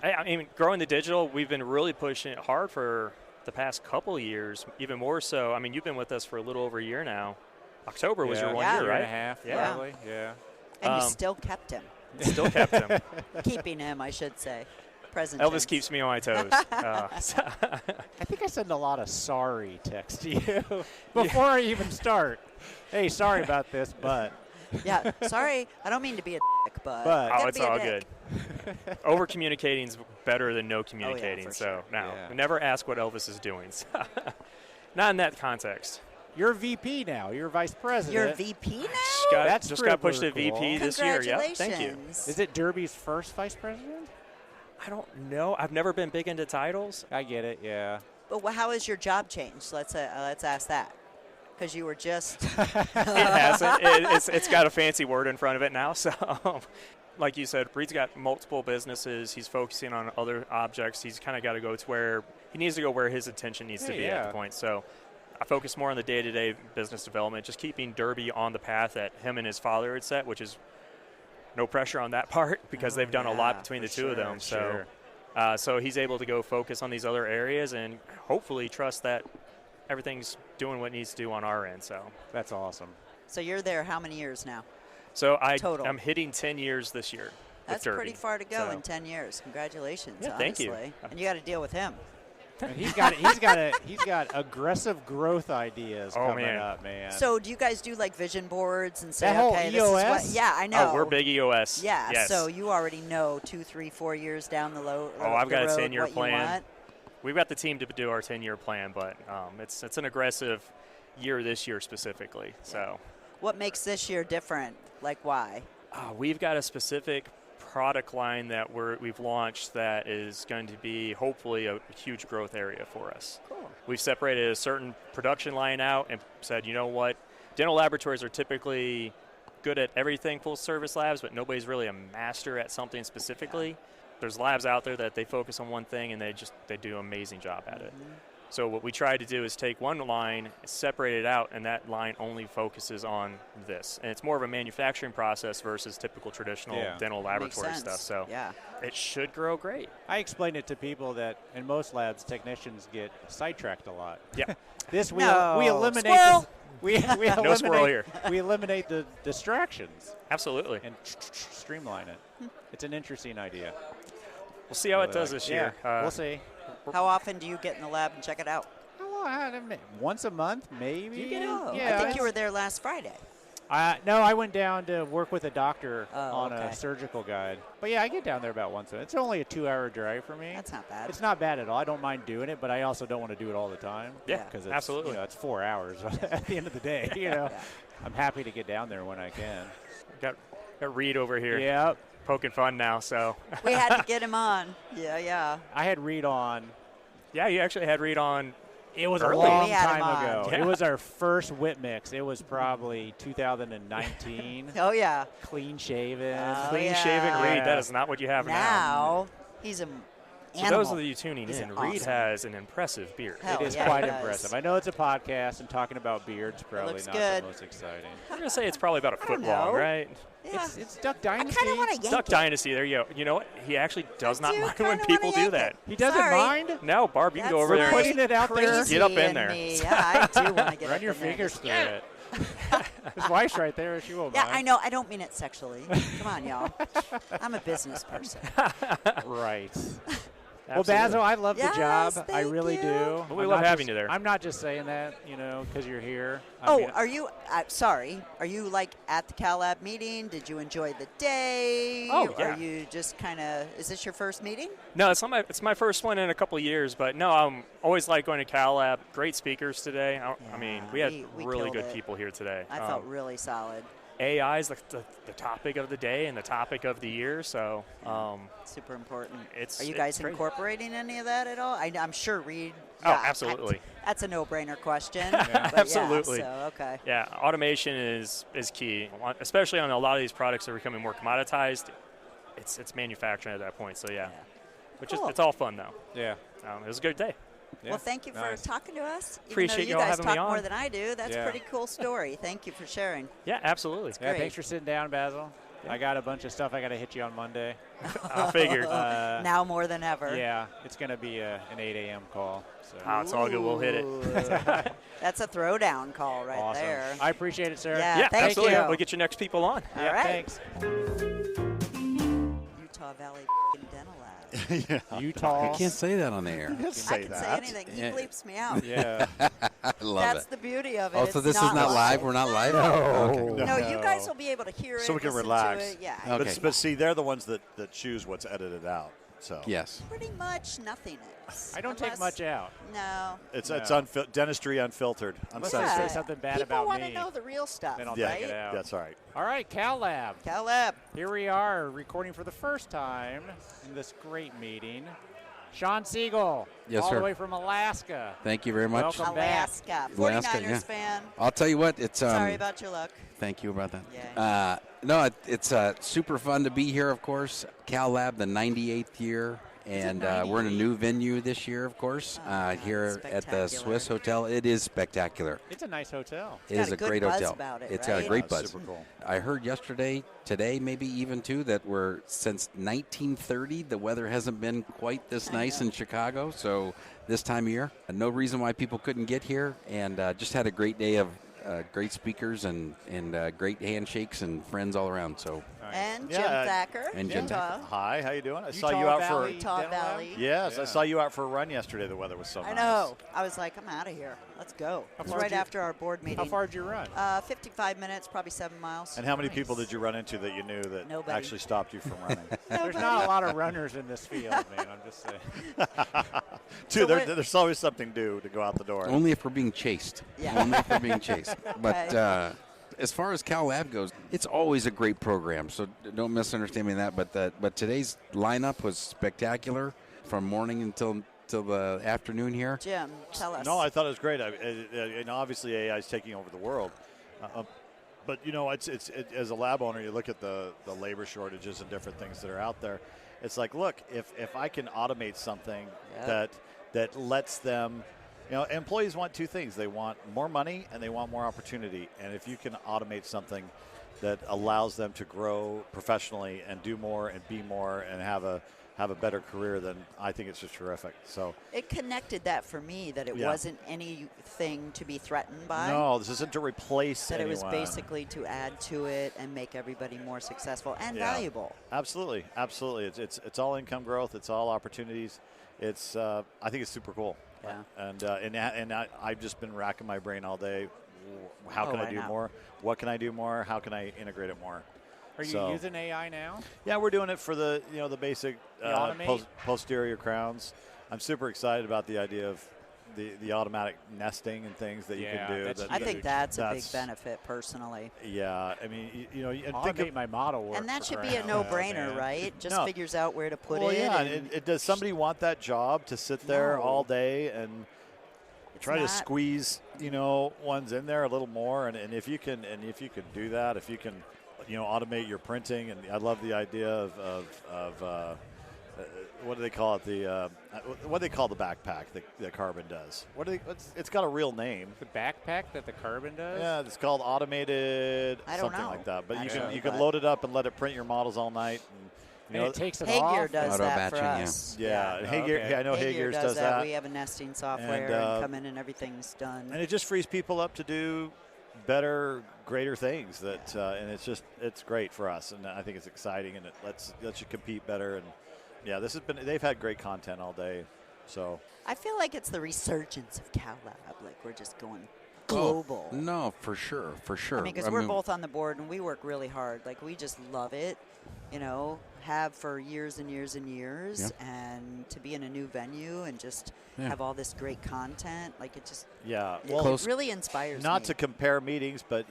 S6: I mean, growing the digital, we've been really pushing it hard for the past couple of years, even more so. I mean, you've been with us for a little over a year now. October was your 1 year,
S4: year
S6: right?
S4: and a half,
S6: Yeah.
S4: probably. Yeah.
S5: And you still kept him.
S6: Still kept him.
S5: Keeping him, I should say. Present
S6: Elvis
S5: tense.
S6: keeps me on my toes.
S4: I think I send a lot of sorry texts to you before I even start. Hey, sorry about this, but.
S5: Yeah, sorry. I don't mean to be a dick, but.
S4: But-
S5: gotta
S6: it's
S5: be a
S6: all
S5: dick.
S6: good. Over communicating is better than no communicating.
S5: for
S6: so
S5: sure.
S6: now,
S4: Yeah.
S6: never ask what Elvis is doing. Not in that context.
S4: You're VP now. You're vice president.
S5: You're VP now?
S4: That's
S6: just got pushed to
S4: pretty
S6: VP
S4: cool.
S6: this year. Yeah, thank you.
S5: Congratulations.
S4: Is it Derby's first vice president?
S6: I don't know. I've never been big into titles.
S4: I get it, yeah.
S5: But how has your job changed? Let's ask that. Because you were just.
S6: It hasn't. It's got a fancy word in front of it now. So, like you said, Reed's got multiple businesses. He's focusing on other objects. He's kind of got to go to where he needs to go, where his attention needs to be at the point. So, I focus more on the day-to-day business development, just keeping Derby on the path that him and his father had set, which is no pressure on that part because they've done a lot between the two of them. So, so he's able to go focus on these other areas and hopefully trust that everything's doing what it needs to do on our end. So
S4: That's awesome.
S5: So you're there how many years now?
S6: So
S5: Total.
S6: I'm hitting 10 years this year.
S5: That's
S6: with Derby.
S5: pretty far to go
S6: So-
S5: in 10 years. Congratulations,
S6: Yeah,
S5: honestly.
S6: thank you.
S5: And you got to deal with him.
S4: And he's got aggressive growth ideas coming up, man.
S5: So do you guys do like vision boards and say,
S4: That whole
S5: okay, this is what?
S4: EOS?
S5: Yeah, I know.
S6: Oh, we're big EOS.
S5: Yeah,
S6: Yes.
S5: so you already know 2, 3, 4 years down the road.
S6: Oh, I've got a
S5: road
S6: 10-year
S5: what you
S6: plan.
S5: want.
S6: We've got the team to do our 10-year plan, but it's an aggressive year this year specifically. So
S5: What makes this year different? Like why?
S6: we've got a specific product line that we've launched that is going to be hopefully a huge growth area for us.
S5: Cool.
S6: We've separated a certain production line out and said, you know what, dental laboratories are typically good at everything, full service labs, but nobody's really a master at something specifically. There's labs out there that they focus on one thing and they do an amazing job at it. So what we tried to do is take one line, separate it out, and that line only focuses on this. And it's more of a manufacturing process versus typical traditional dental laboratory
S5: Makes
S6: stuff.
S5: sense.
S6: So
S5: Yeah.
S6: it should grow great.
S4: I explain it to people that in most labs, technicians get sidetracked a lot.
S6: Yeah.
S4: This we
S5: No.
S4: eliminate.
S5: Squirrel!
S4: We
S6: No squirrel here.
S4: We eliminate the distractions
S6: Absolutely.
S4: and streamline it. It's an interesting idea.
S6: We'll see how it does this year.
S4: We'll see.
S5: How often do you get in the lab and check it out?
S4: Once a month, maybe.
S6: You get in?
S5: Oh,
S4: Yeah,
S5: I think you were there last Friday.
S4: No, I went down to work with a doctor on
S5: okay.
S4: a surgical guide. But yeah, I get down there about once a month. It's only a 2-hour drive for me.
S5: That's not bad.
S4: It's not bad at all. I don't mind doing it, but I also don't want to do it all the time.
S6: Yeah,
S4: because
S6: absolutely.
S4: It's 4 hours at the end of the day.
S5: Yeah.
S4: I'm happy to get down there when I can.
S6: Got Reed over here
S4: Yep.
S6: poking fun now. So
S5: We had to get him on. Yeah.
S4: I had Reed on.
S6: yeah, you actually had Reed on.
S4: It was
S6: Early.
S4: a long
S5: We had him
S4: time
S5: on.
S4: ago.
S6: Yeah.
S4: It was our first whip mix. It was probably 2019.
S5: Oh, yeah.
S4: Clean shaven.
S6: Clean shaven
S5: yeah.
S6: Reed. That is not what you have now.
S5: Now, he's an
S6: So
S5: animal.
S6: those of you tuning
S5: He's
S6: in,
S5: an
S6: Reed
S5: awesome.
S6: has an impressive beard.
S5: Hell
S4: It is
S5: yeah,
S4: quite
S5: he does.
S4: impressive. I know it's a podcast, and talking about beards probably
S5: looks
S4: not
S5: good.
S4: the most exciting.
S6: I'm going to say it's probably about a foot
S5: don't
S6: long,
S5: know.
S6: right?
S5: Yeah.
S4: It's Duck
S5: I
S4: Dynasty.
S5: kind of want to yank
S6: Duck
S5: it.
S6: Dynasty, there you go. You know what? He actually does not
S5: do
S6: mind
S5: kinda
S6: when
S5: wanna
S6: people do
S5: yank
S6: that.
S5: it.
S4: He doesn't
S5: Sorry.
S4: mind.
S6: No, Barb, you can go over
S5: That's
S6: there.
S4: We're putting it out there.
S5: crazy
S6: Get up in
S5: in
S6: there.
S5: me. Yeah, I do want to get
S4: Run
S5: up
S4: your
S5: in there.
S4: fingers through it. His wife's right there. She won't
S5: Yeah,
S4: mind.
S5: I know. I don't mean it sexually. Come on, y'all. I'm a business person.
S4: Right. Well, Basil, I love the job.
S5: Yes,
S4: I really
S5: thank
S4: do.
S5: you.
S6: Well, we love having you there.
S4: I'm not just saying that, because you're here.
S5: Are you? Sorry. Are you like at the CalLab meeting? Did you enjoy the day?
S6: Oh, yeah.
S5: Are you just kind of? Is this your first meeting?
S6: No, it's my first one in a couple of years, but no, I'm always like going to CalLab. Great speakers today. I mean, we had really good people here today.
S5: I felt really solid.
S6: AI is the topic of the day and the topic of the year, so
S5: super important.
S6: Are
S5: you guys incorporating any of that at all? I'm sure Reed.
S6: Oh, absolutely.
S5: That's a no-brainer question.
S6: Absolutely.
S5: Yeah, so, okay.
S6: Yeah, automation is key, especially on a lot of these products that are becoming more commoditized. It's manufacturing at that point, so which is it's all fun though.
S4: Yeah,
S6: it was a good day.
S5: Yeah. Well, thank you for talking to us.
S6: Appreciate
S5: you guys
S6: having me
S5: talk
S6: on.
S5: more than I do. That's a pretty cool story. Thank you for sharing.
S6: Yeah, absolutely.
S4: Yeah, thanks for sitting down, Basil. Yeah. I got a bunch of stuff I got to hit you on Monday.
S6: I figured.
S5: Now more than ever.
S4: Yeah, it's going to be an 8 a.m. call. So.
S6: It's all good. We'll hit it.
S5: That's a throwdown call right there.
S4: I appreciate it, sir.
S5: Yeah, thank
S6: absolutely.
S5: you.
S6: We'll get your next people on.
S5: All right.
S4: Thanks.
S5: Utah Valley Dental Lab.
S4: Utah.
S7: You can't say that on the air.
S5: I can say anything. He bleeps me out.
S4: Yeah.
S7: I love
S5: That's
S7: it.
S5: the beauty of it.
S7: Oh, so this is not live? We're not live?
S4: No.
S7: Okay.
S5: No, you guys will be able to hear it.
S8: So we can
S5: listen
S8: relax.
S5: To it. Yeah.
S7: Okay.
S8: But see, they're the ones that choose what's edited out. So
S7: Yes.
S5: Pretty much nothing is.
S4: I don't take much out.
S5: No.
S8: it's
S4: No.
S8: dentistry unfiltered.
S4: Unless
S8: Uncensored.
S4: I say something bad
S5: People
S4: about
S5: want
S4: me,
S5: to know the real stuff.
S4: then I'll
S8: Yeah.
S4: take it out.
S8: That's all right.
S4: All right, CalLab.
S5: CalLab.
S4: Here we are recording for the first time in this great meeting. Sean Siegel,
S7: Yes,
S4: all
S7: sir.
S4: the way from Alaska.
S7: Thank you very much.
S4: Welcome back.
S5: Alaska. 49ers
S7: Alaska, yeah.
S5: fan.
S7: I'll tell you what, it's
S5: Sorry about your luck.
S7: Thank you about that.
S5: Yeah.
S7: No, it's super fun to be here, of course. CalLab, the 98th year. And we're in a new venue this year, of course, here at the Swiss Hotel. It is spectacular.
S4: It's a nice hotel.
S7: It is a great hotel.
S5: About it,
S7: It's
S5: right?
S7: got a great buzz.
S8: Super cool.
S7: I heard yesterday, today, maybe even too, that we're since 1930 the weather hasn't been quite this nice in Chicago. So this time of year, no reason why people couldn't get here, and just had a great day of great speakers and great handshakes and friends all around. So
S5: And Jim
S8: Yeah,
S5: Thacker.
S7: and Jim
S5: Utah.
S8: Hi, how you doing? I saw
S4: Utah
S8: you out
S4: Valley
S8: for.
S5: Utah
S4: Dental Lab?
S5: Valley.
S8: Yes,
S4: Yeah.
S8: I saw you out for a run yesterday. The weather was so
S5: I
S8: nice.
S5: know. I was like, I'm out of here. Let's go. It was
S4: far
S5: right
S4: did you-
S5: after our board meeting.
S4: How far did you run?
S5: 55 minutes, probably 7 miles.
S8: And how many people did you run into that you knew that
S5: Nobody.
S8: actually stopped you from running?
S4: There's not a lot of runners in this field, man. I'm just saying.
S8: Dude,
S5: what-
S8: there's always something due to go out the door.
S7: only if we're being chased.
S5: Yeah.
S7: Only if we're being chased. But as far as CalLab goes, it's always a great program. So don't misunderstand me in that. But today's lineup was spectacular from morning until the afternoon here.
S5: Jim, tell us.
S8: No, I thought it was great. And obviously AI is taking over the world. But, it's as a lab owner, you look at the labor shortages and different things that are out there. It's like, look, if I can automate something that lets them, employees want two things. They want more money and they want more opportunity. And if you can automate something that allows them to grow professionally and do more and be more and have a better career, then I think it's just terrific. So
S5: It connected that for me, that it wasn't anything to be threatened by.
S8: no, this isn't to replace
S5: That
S8: anyone.
S5: it was basically to add to it and make everybody more successful and valuable.
S8: Absolutely. It's all income growth. It's all opportunities. It's I think it's super cool.
S5: Yeah.
S8: And I've just been racking my brain all day. How can I do
S5: know.
S8: more? What can I do more? How can I integrate it more?
S4: Are you using AI now?
S8: Yeah, we're doing it for the the basic
S4: automate?
S8: posterior crowns. I'm super excited about the idea of the automatic nesting and things that you can do.
S4: that's
S5: I think that's a big
S8: that's-
S5: benefit personally.
S8: Yeah, I mean, and
S4: Automate
S8: think of,
S4: my model work.
S5: And that
S4: for
S5: should be
S4: crying
S5: a
S4: out loud,
S5: no-brainer,
S4: man.
S5: right? Just
S8: No.
S5: figures out where to put
S8: well,
S5: it.
S8: yeah.
S5: and
S8: Does somebody want that job to sit there
S5: No.
S8: all day and try to
S5: not.
S8: squeeze ones in there a little more? And if you can do that, if you can automate your printing, and I love the idea of what do they call it? What do they call the backpack that Carbon does? It's got a real name.
S4: The backpack that the Carbon does?
S8: Yeah, it's called automated
S5: I don't
S8: something
S5: know,
S8: like that. But
S5: actually,
S8: you can
S5: but-
S8: load it up and let it print your models all night.
S4: And it takes it
S5: Hey
S4: off?
S5: Gear does
S7: Auto
S5: that for
S7: batching, yeah.
S5: us.
S8: Yeah, Hey
S4: Oh,
S8: Gear.
S4: okay.
S8: Yeah, I know Hey
S5: Gear
S8: Gears does that.
S5: We have a nesting software
S8: And,
S5: and come in and everything's done.
S8: And it just frees people up to do better, greater things. And it's great for us, and I think it's exciting, and it lets you compete better. Yeah, they've had great content all day. So
S5: I feel like it's the resurgence of CalLab. Like we're just going global.
S7: Oh, no, for sure.
S5: I mean, because we're both on the board and we work really hard. Like we just love it, have for years and years and years.
S7: Yeah.
S5: And to be in a new venue and just have all this great content, like it just it really inspires
S8: Not
S5: me.
S8: to compare meetings, but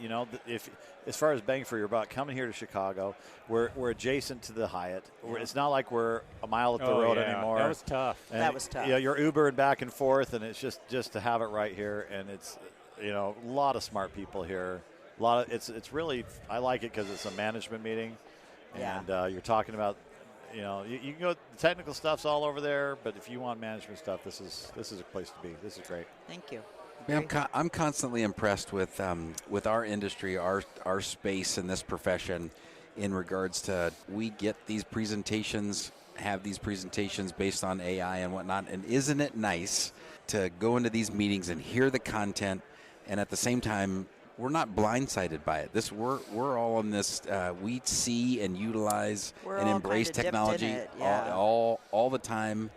S8: if as far as bang for your buck, coming here to Chicago, we're adjacent to the Hyatt. It's not like we're a mile up the road anymore.
S4: That was tough.
S5: That was tough.
S8: You're Ubering back and forth, and it's just to have it right here, and it's a lot of smart people here. It's really, I like it because it's a management meeting, and you're talking about. You can go. The technical stuff's all over there, but if you want management stuff, this is a place to be. This is great.
S5: Thank you.
S7: Yeah, I'm constantly impressed with our industry, our space in this profession, in regards to we get these presentations, have these presentations based on AI and whatnot, and isn't it nice to go into these meetings and hear the content, and at the same time, we're not blindsided by it. We're all in this. We see and utilize and embrace technology all the time,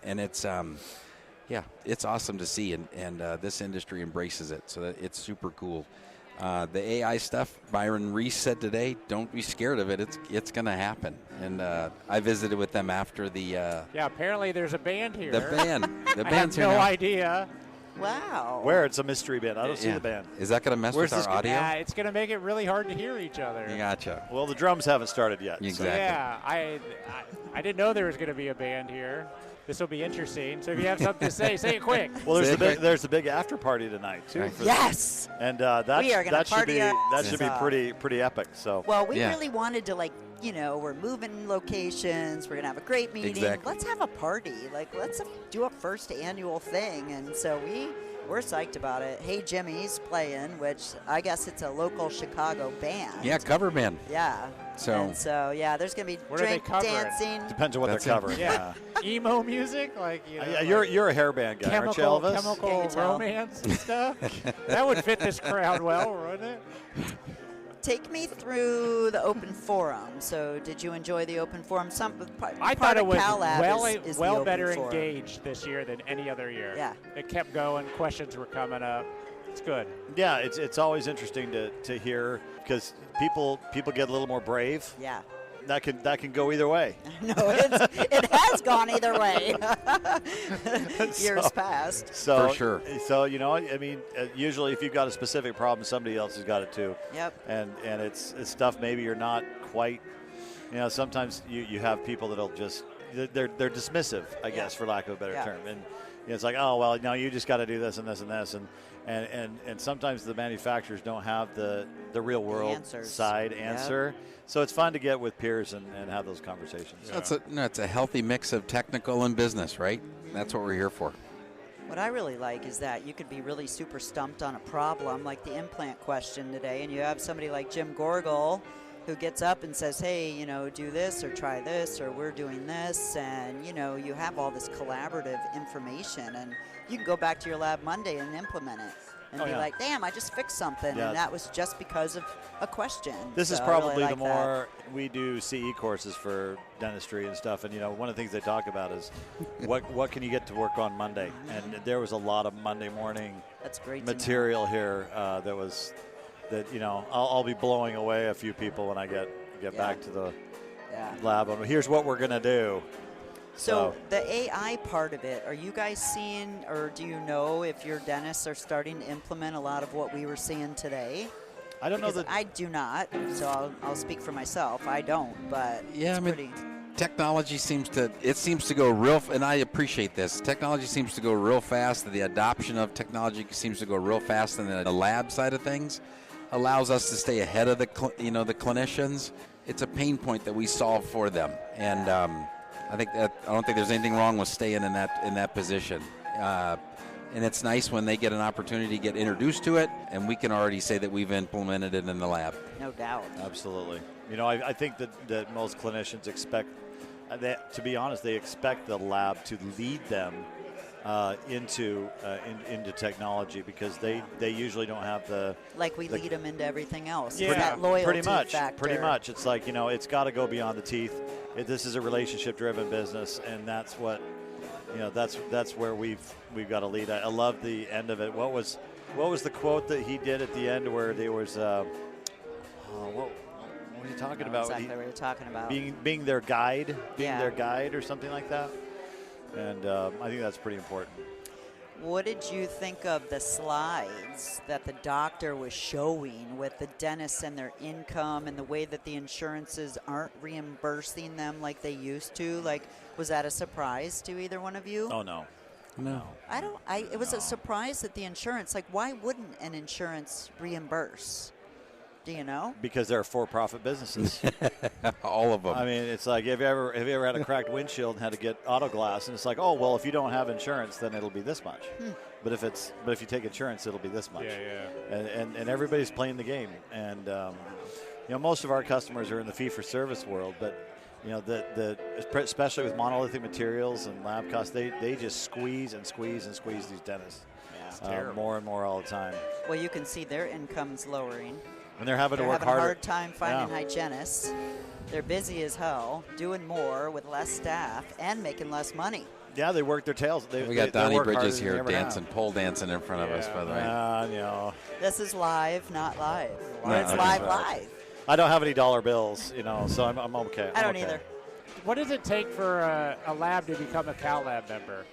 S7: and it's it's awesome to see, and this industry embraces it. So that it's super cool. The AI stuff, Byron Reese said today, don't be scared of it. It's going to happen. And I visited with them after the.
S4: Apparently there's a band here.
S7: The band's
S4: I
S7: here
S4: have no
S7: now.
S4: idea.
S5: Wow.
S8: Where it's a mystery band. I don't see the band.
S7: Is that going to mess with our audio?
S4: Yeah, it's going to make it really hard to hear each other.
S7: Gotcha.
S8: Well, the drums haven't started yet.
S7: Exactly.
S8: So.
S4: Yeah, I didn't know there was going to be a band here. This will be interesting. So if you have something to say it quick.
S8: Well, there's the big after party tonight too.
S7: Right.
S5: Yes.
S8: And
S5: we are
S8: that should be
S5: party
S8: pretty epic. So.
S5: Well, we really wanted to we're moving locations. We're gonna have a great meeting.
S7: Exactly.
S5: Let's have a party. Let's do a first annual thing. And so we're psyched about it. Hey Jimmy's playing, which I guess it's a local Chicago band.
S7: Yeah, cover band.
S5: Yeah.
S7: So
S5: there's gonna be
S4: What are they
S5: drink,
S4: covering?
S5: dancing.
S8: Depends on what
S7: That's
S8: they're
S7: it.
S8: covering.
S4: Yeah. Emo music,
S8: You're a hair band guy, aren't you, Elvis?
S4: chemical romance and stuff. That would fit this crowd well, wouldn't it?
S5: Take me through the open forum. So, did you enjoy the open forum?
S4: I thought it was well
S5: the
S4: better
S5: open forum.
S4: engaged this year than any other year.
S5: Yeah.
S4: It kept going. Questions were coming up. It's good.
S8: Yeah, it's always interesting to hear because people get a little more brave.
S5: Yeah.
S8: That can go either way.
S5: No, it has gone either way. Years past.
S8: So,
S7: for sure.
S8: So usually if you've got a specific problem, somebody else has got it too.
S5: Yep.
S8: And it's maybe maybe you're not quite. Sometimes you have people that'll just they're dismissive, I guess, for lack of a better term. And it's like, oh well, no, you just got to do this and this and this and sometimes the manufacturers don't have the real world side answer. So it's fun to get with peers and have those conversations.
S7: Yeah. It's a healthy mix of technical and business, right? That's what we're here for.
S5: What I really like is that you could be really super stumped on a problem, like the implant question today, and you have somebody like Jim Gorgel who gets up and says, hey, do this or try this or we're doing this, and, you have all this collaborative information, and you can go back to your lab Monday and implement it. And be like, damn, I just fixed something, and that was just because of a question.
S8: This is probably the more we do CE courses for dentistry and stuff, and one of the things they talk about is what can you get to work on Monday, and there was a lot of Monday morning material here that I'll be blowing away a few people when I get back to the lab. And here's what we're gonna do.
S5: So the AI part of it, are you guys seeing, or do you know if your dentists are starting to implement a lot of what we were seeing today?
S8: I don't know that.
S5: I do not, so I'll speak for myself. I don't, but
S7: technology seems to go real, and I appreciate this. Technology seems to go real fast. The adoption of technology seems to go real fast, and the lab side of things allows us to stay ahead of the clinicians. It's a pain point that we solve for them, and I don't think there's anything wrong with staying in that position. And it's nice when they get an opportunity to get introduced to it, and we can already say that we've implemented it in the lab.
S5: No doubt.
S8: Absolutely. I think that most clinicians expect, to be honest, they expect the lab to lead them into technology because they usually don't have the
S5: lead them into everything else.
S8: Yeah,
S5: that loyalty
S8: pretty much.
S5: factor.
S8: Pretty much. It's like it's got to go beyond the teeth. this is a relationship-driven business, and that's what, that's where we've got to lead. I love the end of it. What was the quote that he did at the end where there was, what are you talking about?
S5: Exactly what you're talking about.
S8: Being their guide, their guide or something like that. And I think that's pretty important.
S5: What did you think of the slides that the doctor was showing with the dentists and their income and the way that the insurances aren't reimbursing them like they used to? Like, was that a surprise to either one of you?
S8: Oh, no.
S5: It was a surprise that the insurance, like, why wouldn't an insurance reimburse? Do you know?
S8: Because they're for-profit businesses.
S7: All of them.
S8: I mean, it's like, have you ever had a cracked windshield and had to get auto glass? And it's like, oh, well, if you don't have insurance, then it'll be this much. But if you take insurance, it'll be this much.
S2: Yeah.
S8: And everybody's playing the game. And most of our customers are in the fee-for-service world, but especially with monolithic materials and lab costs, they just squeeze and squeeze and squeeze these dentists. More and more all the time.
S5: Well, you can see their income's lowering.
S8: And they're having to work
S5: harder.
S8: harder.
S5: A hard time finding hygienists. They're busy as hell, doing more with less staff and making less money.
S8: Yeah, they work their tails.
S7: We got Donnie Bridges here pole dancing in front of us, by the way.
S5: This is live, not live.
S7: No,
S5: it's live.
S8: I don't have any dollar bills, so I'm okay.
S5: I don't either.
S4: What does it take for a lab to become a CalLab member?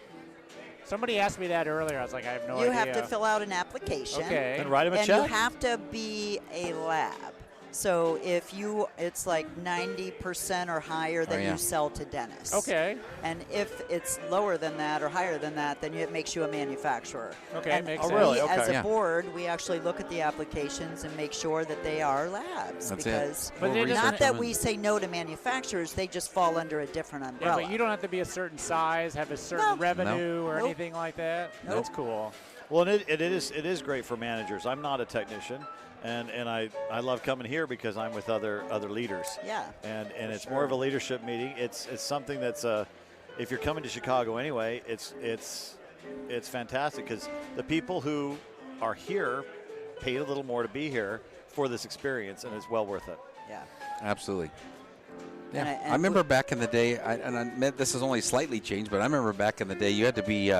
S4: Somebody asked me that earlier. I was like, I have no idea.
S5: You have to fill out an application.
S4: Okay.
S8: And write them a check.
S5: And you have to be a lab. So if it's like 90% or higher, then you sell to dentists.
S4: Okay.
S5: And if it's lower than that or higher than that, then it makes you a manufacturer.
S4: Okay,
S5: and
S4: makes sense.
S8: Really?
S5: We,
S8: okay.
S5: as a board, we actually look at the applications and make sure that they are labs.
S7: That's
S5: because
S4: But
S5: not that we say no to manufacturers, they just fall under a different umbrella.
S4: Yeah, but you don't have to be a certain size, have a certain revenue or anything like that.
S5: Nope.
S4: That's cool.
S8: Well, and it is great for managers. I'm not a technician. And I love coming here because I'm with other leaders.
S5: Yeah.
S8: And it's more of a leadership meeting. It's something that's if you're coming to Chicago anyway, it's fantastic because the people who are here paid a little more to be here for this experience, and it's well worth it.
S5: Yeah.
S7: Absolutely. Yeah.
S5: And
S7: I remember back in the day, and I admit this has only slightly changed, but I remember back in the day you had to be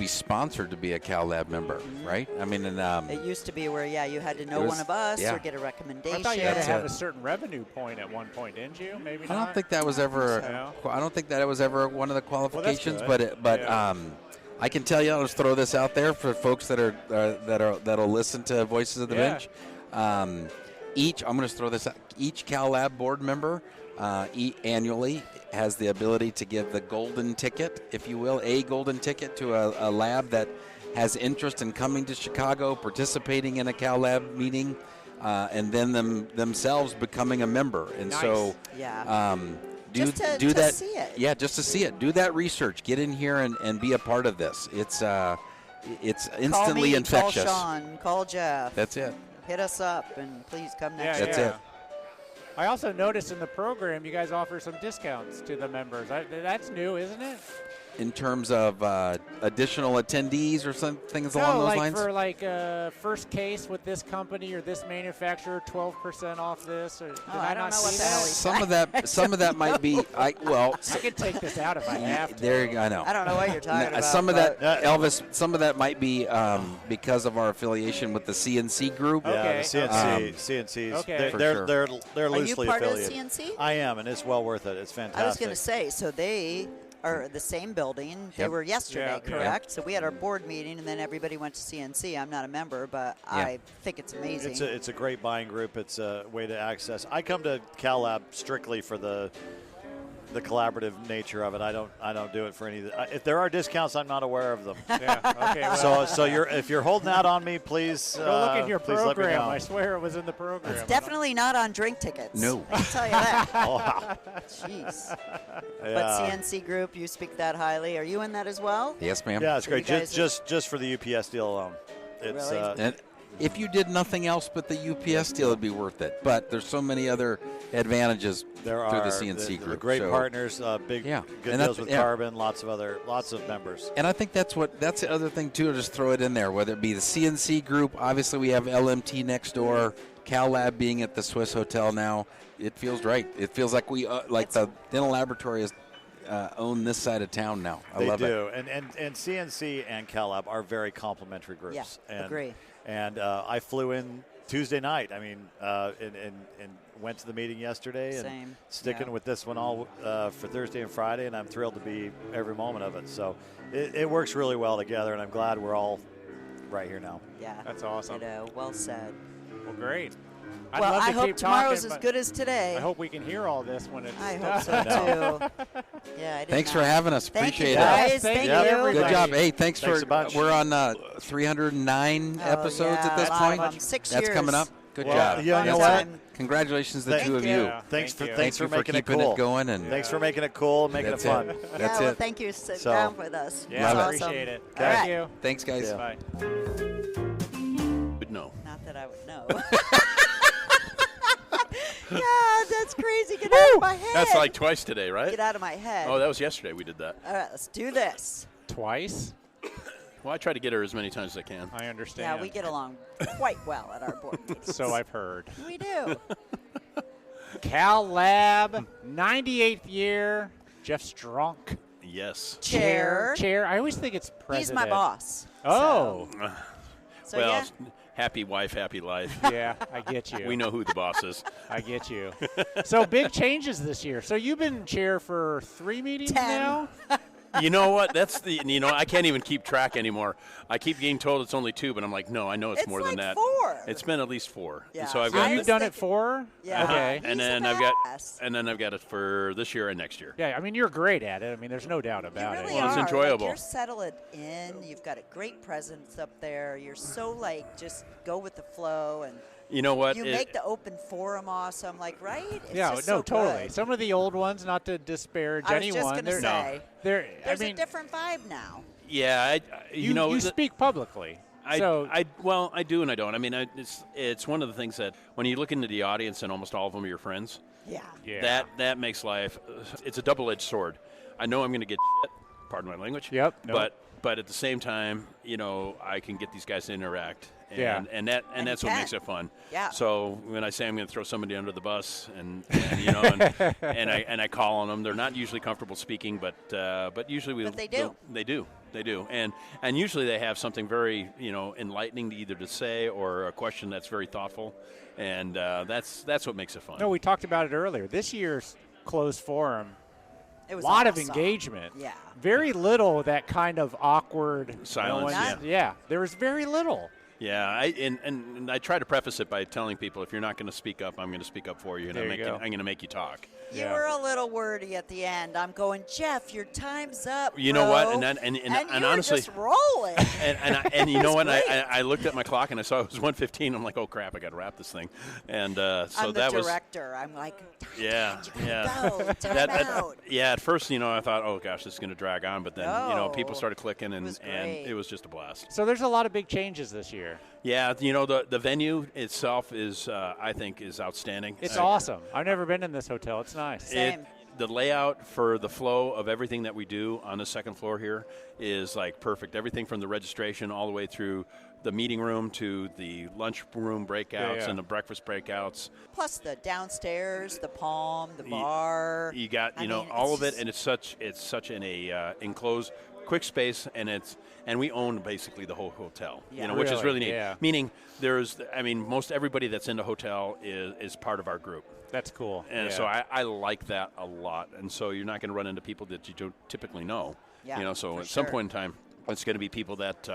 S7: sponsored to be a CalLab member, right? I mean,
S5: it used to be where you had to know one of us or get a recommendation.
S4: I thought you had to have a certain revenue point at one point, didn't you? Maybe not.
S7: I don't think that was ever. I don't think that was ever one of the qualifications. I can tell you, I'll just throw this out there for folks that'll listen to Voices of the Bench. I'm going to throw this out. Each CalLab board member annually has the ability to give the golden ticket, if you will, a golden ticket to a lab that has interest in coming to Chicago, participating in a CalLab meeting, and then themselves becoming a member. And so, do that.
S5: See it.
S7: Yeah, just to see it. Do that research. Get in here and be a part of this. It's instantly infectious.
S5: Call Sean. Call Jeff.
S7: That's it.
S5: Hit us up and please come next
S7: That's
S5: year.
S7: it.
S4: I also noticed in the program you guys offer some discounts to the members. That's new, isn't it?
S7: In terms of additional attendees or some things along those lines?
S4: For like first case with this company or this manufacturer, 12% off this. Or,
S5: I don't know what the hell
S7: Some of that might be. I
S4: could take this out if I have to.
S7: There, I know.
S5: I don't know what you're talking about.
S7: Some of that, Elvis. Some of that might be because of our affiliation with the CNC group.
S8: Yeah,
S4: Okay.
S8: the CNCs.
S4: Okay.
S8: They're loosely
S5: part of
S8: affiliated.
S5: CNC?
S8: I am, and it's well worth it. It's fantastic.
S5: I was going to say, so they are the same building. They were yesterday, correct? So we had our board meeting, and then everybody went to CNC. I'm not a member, but I think it's amazing.
S8: It's a great buying group. It's a way to access. I come to CalLab strictly for the collaborative nature of it. I don't do it for any. If there are discounts, I'm not aware of them.
S4: Okay. Well,
S8: So if you're holding out on me, please
S4: go look in your
S8: please let me
S4: program.
S8: know.
S4: I swear it was in the program.
S5: It's definitely not on drink tickets.
S7: No.
S5: I can tell you that.
S8: Wow.
S5: Jeez. But
S8: Yeah.
S5: CNC Group, you speak that highly. Are you in that as well?
S7: Yes, ma'am.
S8: Yeah, it's
S5: So
S8: great.
S5: you guys
S8: Just for the UPS deal alone. It's
S5: Really?
S7: And if you did nothing else but the UPS deal, it'd be worth it. But there's so many other advantages
S8: there
S7: through
S8: are
S7: the CNC group.
S8: great
S7: so.
S8: partners, good
S7: And
S8: deals with
S7: yeah.
S8: Carbon, lots of members.
S7: And I think that's the other thing too. Just throw it in there, whether it be the CNC group. Obviously, we have LMT next door, Cal Lab being at the Swiss Hotel now, it feels right. It feels like the dental laboratory is own this side of town now. I love it.
S8: They do, and CNC and Cal Lab are very complementary groups.
S5: Yeah, agree.
S8: And I flew in Tuesday night. I mean, and went to the meeting yesterday. And sticking with this one all for Thursday and Friday, and I'm thrilled to be every moment of it. So it works really well together, and I'm glad we're all right here now.
S5: Yeah,
S2: that's awesome.
S5: Well said.
S2: Well, great.
S5: I hope tomorrow's as good as today.
S2: I hope we can hear all this when it's
S5: I hope so, too. Yeah,
S7: thanks for having us. Appreciate it.
S5: Guys. Thank you.
S7: Good job. Hey, thanks
S8: a bunch.
S7: We're on 309 episodes at this point.
S5: 6
S7: That's
S5: years.
S7: coming up. Good
S8: job.
S7: You know
S8: what?
S7: Congratulations to the two of you.
S2: Yeah.
S8: Thanks for
S7: keeping
S8: making it cool.
S7: Going and
S8: thanks for making it cool and making it fun.
S7: That's it.
S5: Thank you for sitting down with us.
S2: Yeah,
S5: That's
S2: appreciate
S5: awesome.
S2: it. Thank you.
S7: Thanks, guys.
S2: Bye.
S9: Would know.
S5: Not that I would know. Yeah, that's crazy. Get out of my head.
S9: That's like twice today, right?
S5: Get out of my head.
S9: Oh, that was yesterday we did that.
S5: All right, let's do this.
S2: Twice?
S9: Well, I try to get her as many times as I can.
S2: I understand.
S5: Yeah, we get along quite well at our board meetings.
S2: So I've heard.
S5: We do.
S2: Cal Lab, 98th year, Jeff Stronk.
S9: Yes.
S5: Chair.
S2: I always think it's president.
S5: He's my boss.
S2: Oh.
S5: So
S9: Well,
S5: yeah.
S9: happy wife, happy life.
S2: Yeah, I get you.
S9: We know who the boss is.
S2: I get you. So big changes this year. So you've been chair for 3 meetings
S5: 10.
S2: now?
S9: You know what? I can't even keep track anymore. I keep getting told it's only 2, but I'm like, no, I know it's more
S5: like
S9: than that.
S5: 4.
S9: It's been at least 4.
S5: Yeah.
S9: And so I've
S2: So
S9: got
S2: you've done it 4?
S5: Yeah.
S2: Okay.
S9: and
S5: He's
S9: then
S5: the
S9: I've got
S5: best.
S9: it for this year and next year.
S2: Yeah, I mean, you're great at it. I mean, there's no doubt about
S5: You
S2: it.
S5: really
S9: Well, it's
S5: are.
S9: enjoyable.
S5: Like, you're settling in. You've got a great presence up there. You're so just go with the flow, and
S9: You know what?
S5: you make the open forum awesome. Like, right? It's
S2: Yeah,
S5: just
S2: no,
S5: so
S2: totally.
S5: good.
S2: Some of the old ones, not to disparage
S5: I was
S2: anyone.
S5: just gonna say,
S2: there's
S5: a different vibe now.
S9: Yeah,
S2: you speak publicly.
S9: I do and I don't. I mean, it's one of the things that when you look into the audience and almost all of them are your friends,
S2: Yeah.
S9: that makes life. It's a double-edged sword. I know I'm going to get shit, pardon my language.
S2: Yep. Nope.
S9: But at the same time, I can get these guys to interact. And,
S2: Yeah.
S9: and that's what makes it fun.
S5: Yeah.
S9: So when I say I'm going to throw somebody under the bus, and I call on them, they're not usually comfortable speaking, but usually
S5: But they do.
S9: They do, and usually they have something very enlightening either to say or a question that's very thoughtful, and that's what makes it fun.
S2: No, we talked about it earlier. This year's closed forum,
S5: It was
S2: a lot of
S5: awesome.
S2: engagement.
S5: Yeah.
S2: Very little that kind of awkward
S9: Silence,
S2: Yeah, there was very little.
S9: Yeah, and I try to preface it by telling people if you're not going to speak up, I'm going to speak up for you, and
S2: There
S9: I'm
S2: you go.
S9: going to make you talk.
S5: You were a little wordy at the end. I'm going, Jeff, your time's up.
S9: You know what?
S5: bro."
S9: And
S5: you
S9: honestly,
S5: were just rolling.
S9: and you know what?
S5: great.
S9: I looked at my clock and I saw it was 1:15. I'm like, oh crap, I got to wrap this thing. And so
S5: I'm the
S9: that was
S5: director. I'm like,
S9: yeah.
S5: go. Time out.
S9: Yeah, at first, I thought, oh gosh, this is going to drag on, but then
S5: No.
S9: people started clicking, and
S5: was
S9: and
S5: great.
S9: it was just a blast.
S2: So there's a lot of big changes this year.
S9: Yeah, the venue itself is I think is outstanding.
S2: It's awesome. I've never been in this hotel. It's nice.
S5: Same.
S9: The layout for the flow of everything that we do on the second floor here is like perfect. Everything from the registration all the way through the meeting room to the lunch room breakouts and the breakfast breakouts.
S5: Plus the downstairs, the palm, the bar.
S9: You got
S5: I mean,
S9: all
S5: it's
S9: of it, and it's such in a enclosed quick space, and we own basically the whole hotel.
S5: Yeah.
S9: Which is really neat.
S2: Yeah.
S9: Meaning most everybody that's in the hotel is part of our group.
S2: That's cool.
S9: And so I like that a lot. And so you're not going to run into people that you don't typically know.
S5: Yeah,
S9: So
S5: for
S9: at some
S5: sure.
S9: point in time, it's going to be people that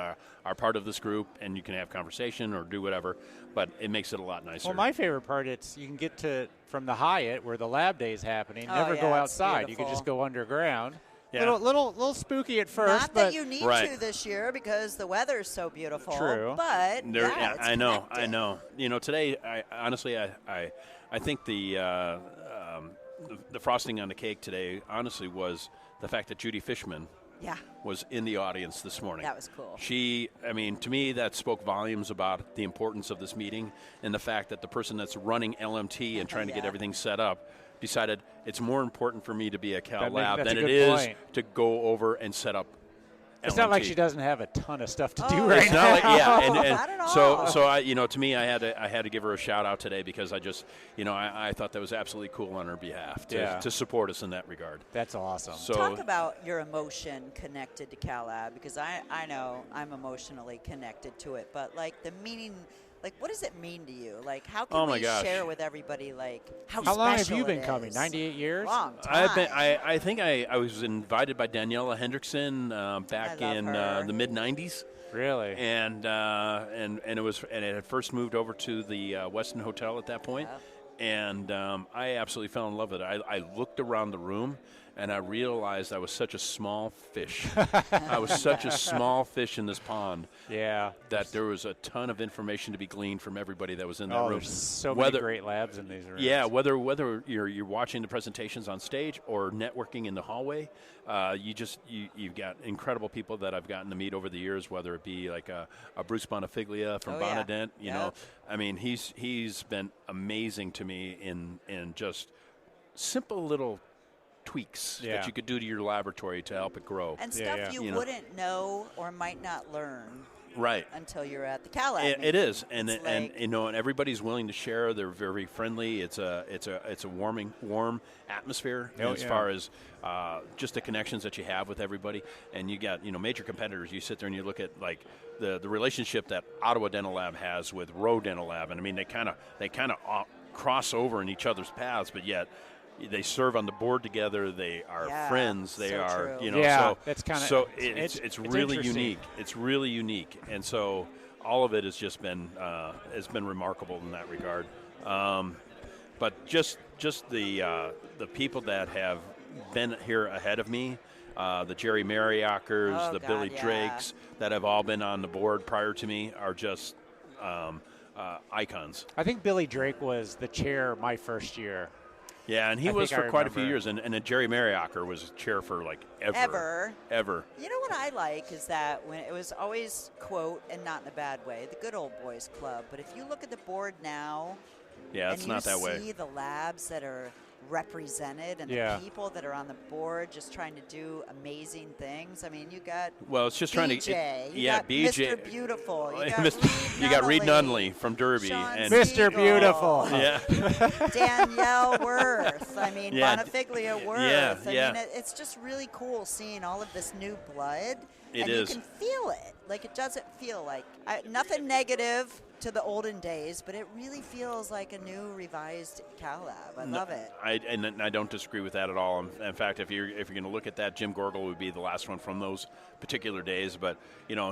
S9: are part of this group, and you can have conversation or do whatever. But it makes it a lot nicer.
S2: Well, my favorite part, you can get to from the Hyatt where the lab day is happening.
S5: Oh,
S2: Never
S5: yeah,
S2: go
S5: it's
S2: outside. You
S5: beautiful.
S2: can just go underground.
S9: Yeah.
S2: Little spooky at first,
S5: Not
S2: but
S5: that you need
S9: Right.
S5: to this year because the weather's so beautiful.
S2: True.
S5: But it's
S9: I know.
S5: connected.
S9: Today, I think the frosting on the cake today, honestly, was the fact that Judy Fishman
S5: Yeah,
S9: was in the audience this morning.
S5: that was cool.
S9: To me, that spoke volumes about the importance of this meeting and the fact that the person that's running LMT and trying to get
S5: Yeah.
S9: everything set up decided it's more important for me to be at Cal
S2: That's
S9: Lab
S2: a
S9: than it
S2: good
S9: is
S2: point.
S9: to go over and set up
S4: It's not like she doesn't have a ton of stuff to do right
S9: it's
S4: now.
S9: not like, yeah, and
S5: Not at all.
S9: so I, to me, I had to give her a shout out today because I just, I thought that was absolutely cool on her behalf to support us in that regard.
S4: That's awesome.
S9: So
S5: talk about your emotion connected to CalLab, because I know I'm emotionally connected to it, but like the meaning. Like, what does it mean to you? Like, how can we share with everybody, like, how
S4: long have
S5: special
S4: you been
S5: it
S4: coming?
S5: is?
S4: 98 years?
S5: Long time.
S9: I think I was invited by Daniela Hendrickson back in the mid '90s.
S4: Really?
S9: And it had first moved over to the Westin Hotel at that point.
S5: Yeah.
S9: And I absolutely fell in love with it. I looked around the room, and I realized I was such a small fish. I was such a small fish in this pond.
S4: Yeah.
S9: That there was a ton of information to be gleaned from everybody that was in that room.
S4: There's so many great labs in these rooms.
S9: Yeah, whether you're watching the presentations on stage or networking in the hallway, you've got incredible people that I've gotten to meet over the years. Whether it be like a Bruce Bonafiglia from Bonadent, you know, I mean he's been amazing to me in just simple little tweaks that you could do to your laboratory to help it grow.
S5: And stuff you wouldn't know or might not learn.
S9: Right.
S5: Until you're at the CalLab.
S9: It is, and everybody's willing to share. They're very friendly. It's a warm atmosphere as far as just the connections that you have with everybody. And you got major competitors. You sit there and you look at like the relationship that Ottawa Dental Lab has with Rowe Dental Lab, and I mean they kind of cross over in each other's paths, but yet they serve on the board together. They are friends. They are,
S5: true.
S9: So
S4: that's kind of
S9: it's really unique. It's really unique, and so all of it has just been remarkable in that regard. But just the people that have been here ahead of me, the Jerry Mariachers, Billy Drakes that have all been on the board prior to me are just icons.
S4: I think Billy Drake was the chair my first year.
S9: Yeah, and he was for quite a few years, and then Jerry Mariacher was chair for like ever.
S5: You know what I like is that when it was always, quote, and not in a bad way, the good old boys club. But if you look at the board now,
S9: it's not that way.
S5: And you see the labs that are represented and the people that are on the board just trying to do amazing things. I mean, you got
S9: it's just trying to
S5: got
S9: BJ,
S5: Mr. Beautiful.
S9: You got Reed Nunley from Derby
S5: Sean
S9: and
S4: Mr. Beautiful.
S9: Yeah.
S5: Danielle Worth. I mean, Bonafiglia Worth.
S9: Yeah,
S5: I mean, it's just really cool seeing all of this new blood.
S9: It
S5: and
S9: is.
S5: You can feel it. Like, it doesn't feel like nothing negative to the olden days, but it really feels like a new revised CalLab. I love it.
S9: I don't disagree with that at all. In fact, if you're going to look at that, Jim Gorgel would be the last one from those particular days. But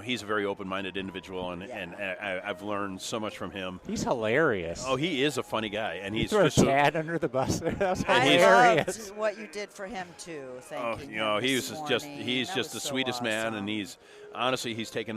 S9: he's a very open-minded individual, and I've learned so much from him.
S4: He's hilarious.
S9: Oh, he is a funny guy, and he's
S4: just Chad under the bus. That's
S5: I
S4: hilarious.
S5: loved what you did for him too. Thanking him
S9: he's just the sweetest man, and he's honestly he's taken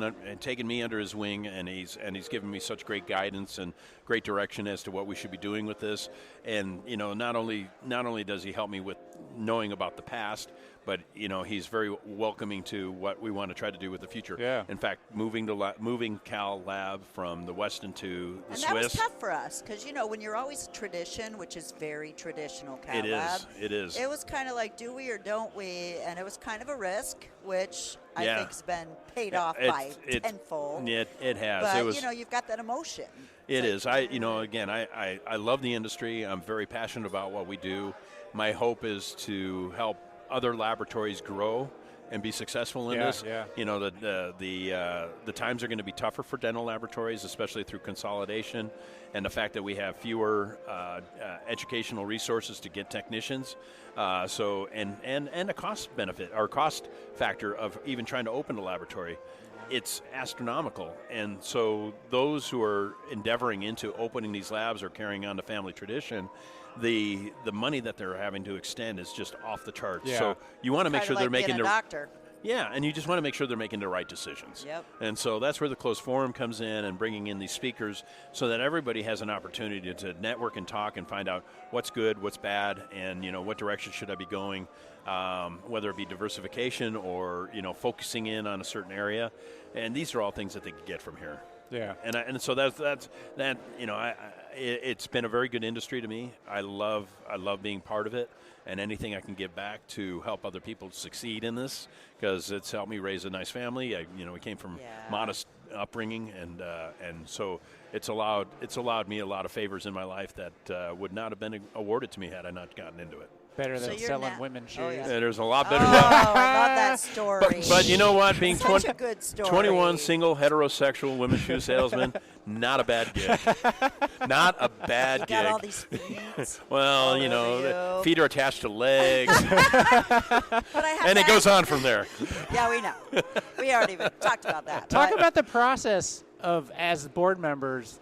S9: me under his wing, and he's given me such great guidance and great direction as to what we should be doing with this. And not only does he help me with knowing about the past, but he's very welcoming to what we want to try to do with the future.
S4: Yeah.
S9: In fact, moving Cal Lab from the Westin to the Swiss.
S5: And that was tough for us because when you're always tradition, which is very traditional Cal Lab.
S9: It is.
S5: It was kind of like, do we or don't we? And it was kind of a risk, which I think has been paid off by tenfold.
S9: It has.
S5: But
S9: it was,
S5: you've got that emotion.
S9: It is. I love the industry. I'm very passionate about what we do. My hope is to help other laboratories grow and be successful in this.
S4: Yeah.
S9: The times are going to be tougher for dental laboratories, especially through consolidation and the fact that we have fewer educational resources to get technicians. And a cost benefit or cost factor of even trying to open a laboratory. It's astronomical, and so those who are endeavoring into opening these labs or carrying on the family tradition, the money that they're having to extend is just off the charts.
S4: Yeah.
S9: So you want to make sure they're making
S5: a doctor.
S9: Yeah, and you just want to make sure they're making the right decisions.
S5: Yep.
S9: And so that's where the closed forum comes in, and bringing in these speakers so that everybody has an opportunity to network and talk and find out what's good, what's bad, and what direction should I be going, whether it be diversification or focusing in on a certain area. And these are all things that they can get from here.
S4: Yeah.
S9: And so that's you know, it's been a very good industry to me. I love being part of it, and anything I can give back to help other people succeed in this, because it's helped me raise a nice family. We came from modest upbringing, and so it's allowed me a lot of favors in my life that would not have been awarded to me had I not gotten into it.
S4: Better than selling women's shoes.
S5: Oh, yeah.
S9: There's a lot better.
S5: I love that story.
S9: But you know what? Being
S5: Such a good story.
S9: 21 single heterosexual women's shoe salesman, not a bad gig. Not a bad gig.
S5: Got all these feet.
S9: Well, the feet are attached to legs.
S5: And
S9: it goes on from there.
S5: Yeah, we know. We already talked about that.
S4: Talk about the process of, as board members,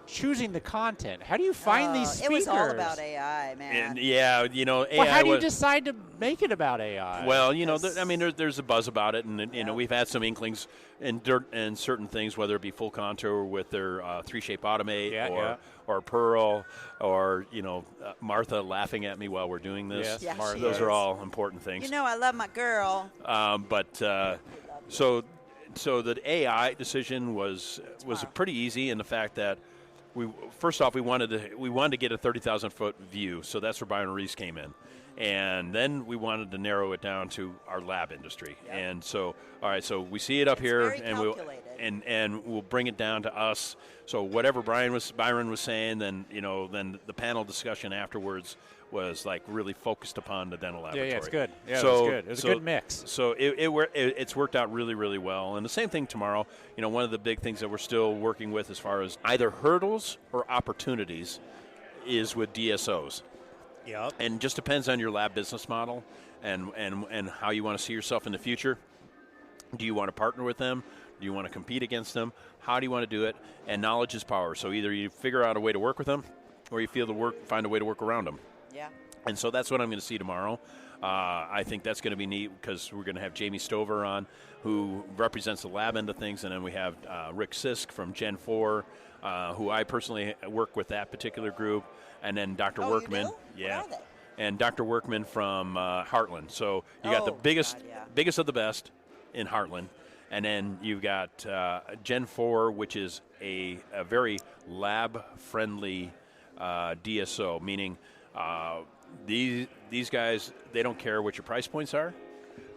S4: choosing the content. How do you find these speakers?
S5: It was all about AI, man.
S9: And AI.
S4: Well, how do you decide to make it about AI?
S9: Well, there's a buzz about it, and we've had some inklings in certain things, whether it be full contour with their 3-shape automate or Pearl, or Martha laughing at me while we're doing this.
S4: Yes,
S5: Martha.
S9: Those are all important things.
S5: I love my girl.
S9: So the AI decision was pretty easy in the fact that we wanted to get a 30,000-foot view, so that's where Byron Reese came in, and then we wanted to narrow it down to our lab industry. Yep. And so, all right, so we see it up here, and we'll bring it down to us. So whatever Byron was saying, then the panel discussion afterwards was like really focused upon the dental laboratory.
S4: Yeah, it's good. Yeah, so, it's good. It was a good mix.
S9: So it's worked out really, really well. And the same thing tomorrow. One of the big things that we're still working with as far as either hurdles or opportunities is with DSOs.
S4: Yep.
S9: And just depends on your lab business model and how you want to see yourself in the future. Do you want to partner with them? Do you want to compete against them? How do you want to do it? And knowledge is power. So either you figure out a way to work with them, or you find a way to work around them.
S5: Yeah.
S9: And so that's what I'm going to see tomorrow. I think that's going to be neat because we're going to have Jamie Stover on, who represents the lab end of things, and then we have Rick Sisk from Gen 4, who I personally work with that particular group, and then Dr. Workman.
S5: You do? What are they?
S9: And Dr. Workman from Heartland. So you got the biggest of the best in Heartland, and then you've got Gen 4, which is a very lab-friendly DSO, meaning these guys, they don't care what your price points are.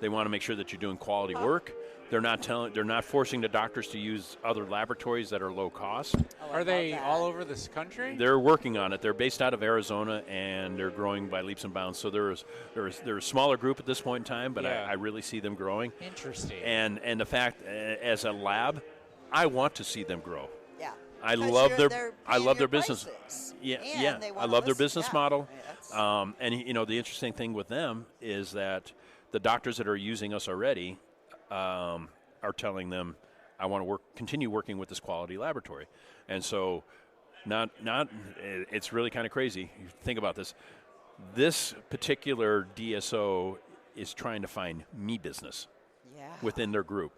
S9: They want to make sure that you're doing quality work. They're not forcing the doctors to use other laboratories that are low cost.
S4: Are they all over this country?
S9: They're working on it. They're based out of Arizona, and they're growing by leaps and bounds. So they're a smaller group at this point in time, but I really see them growing.
S4: Interesting.
S9: And the fact, as a lab, I want to see them grow.
S5: Yeah.
S9: I love their business.
S5: Prices.
S9: Yeah. I love their business model. And the interesting thing with them is that the doctors that are using us already are telling them, I want to continue working with this quality laboratory. And so it's really kind of crazy. You think about this. This particular DSO is trying to find me business within their group.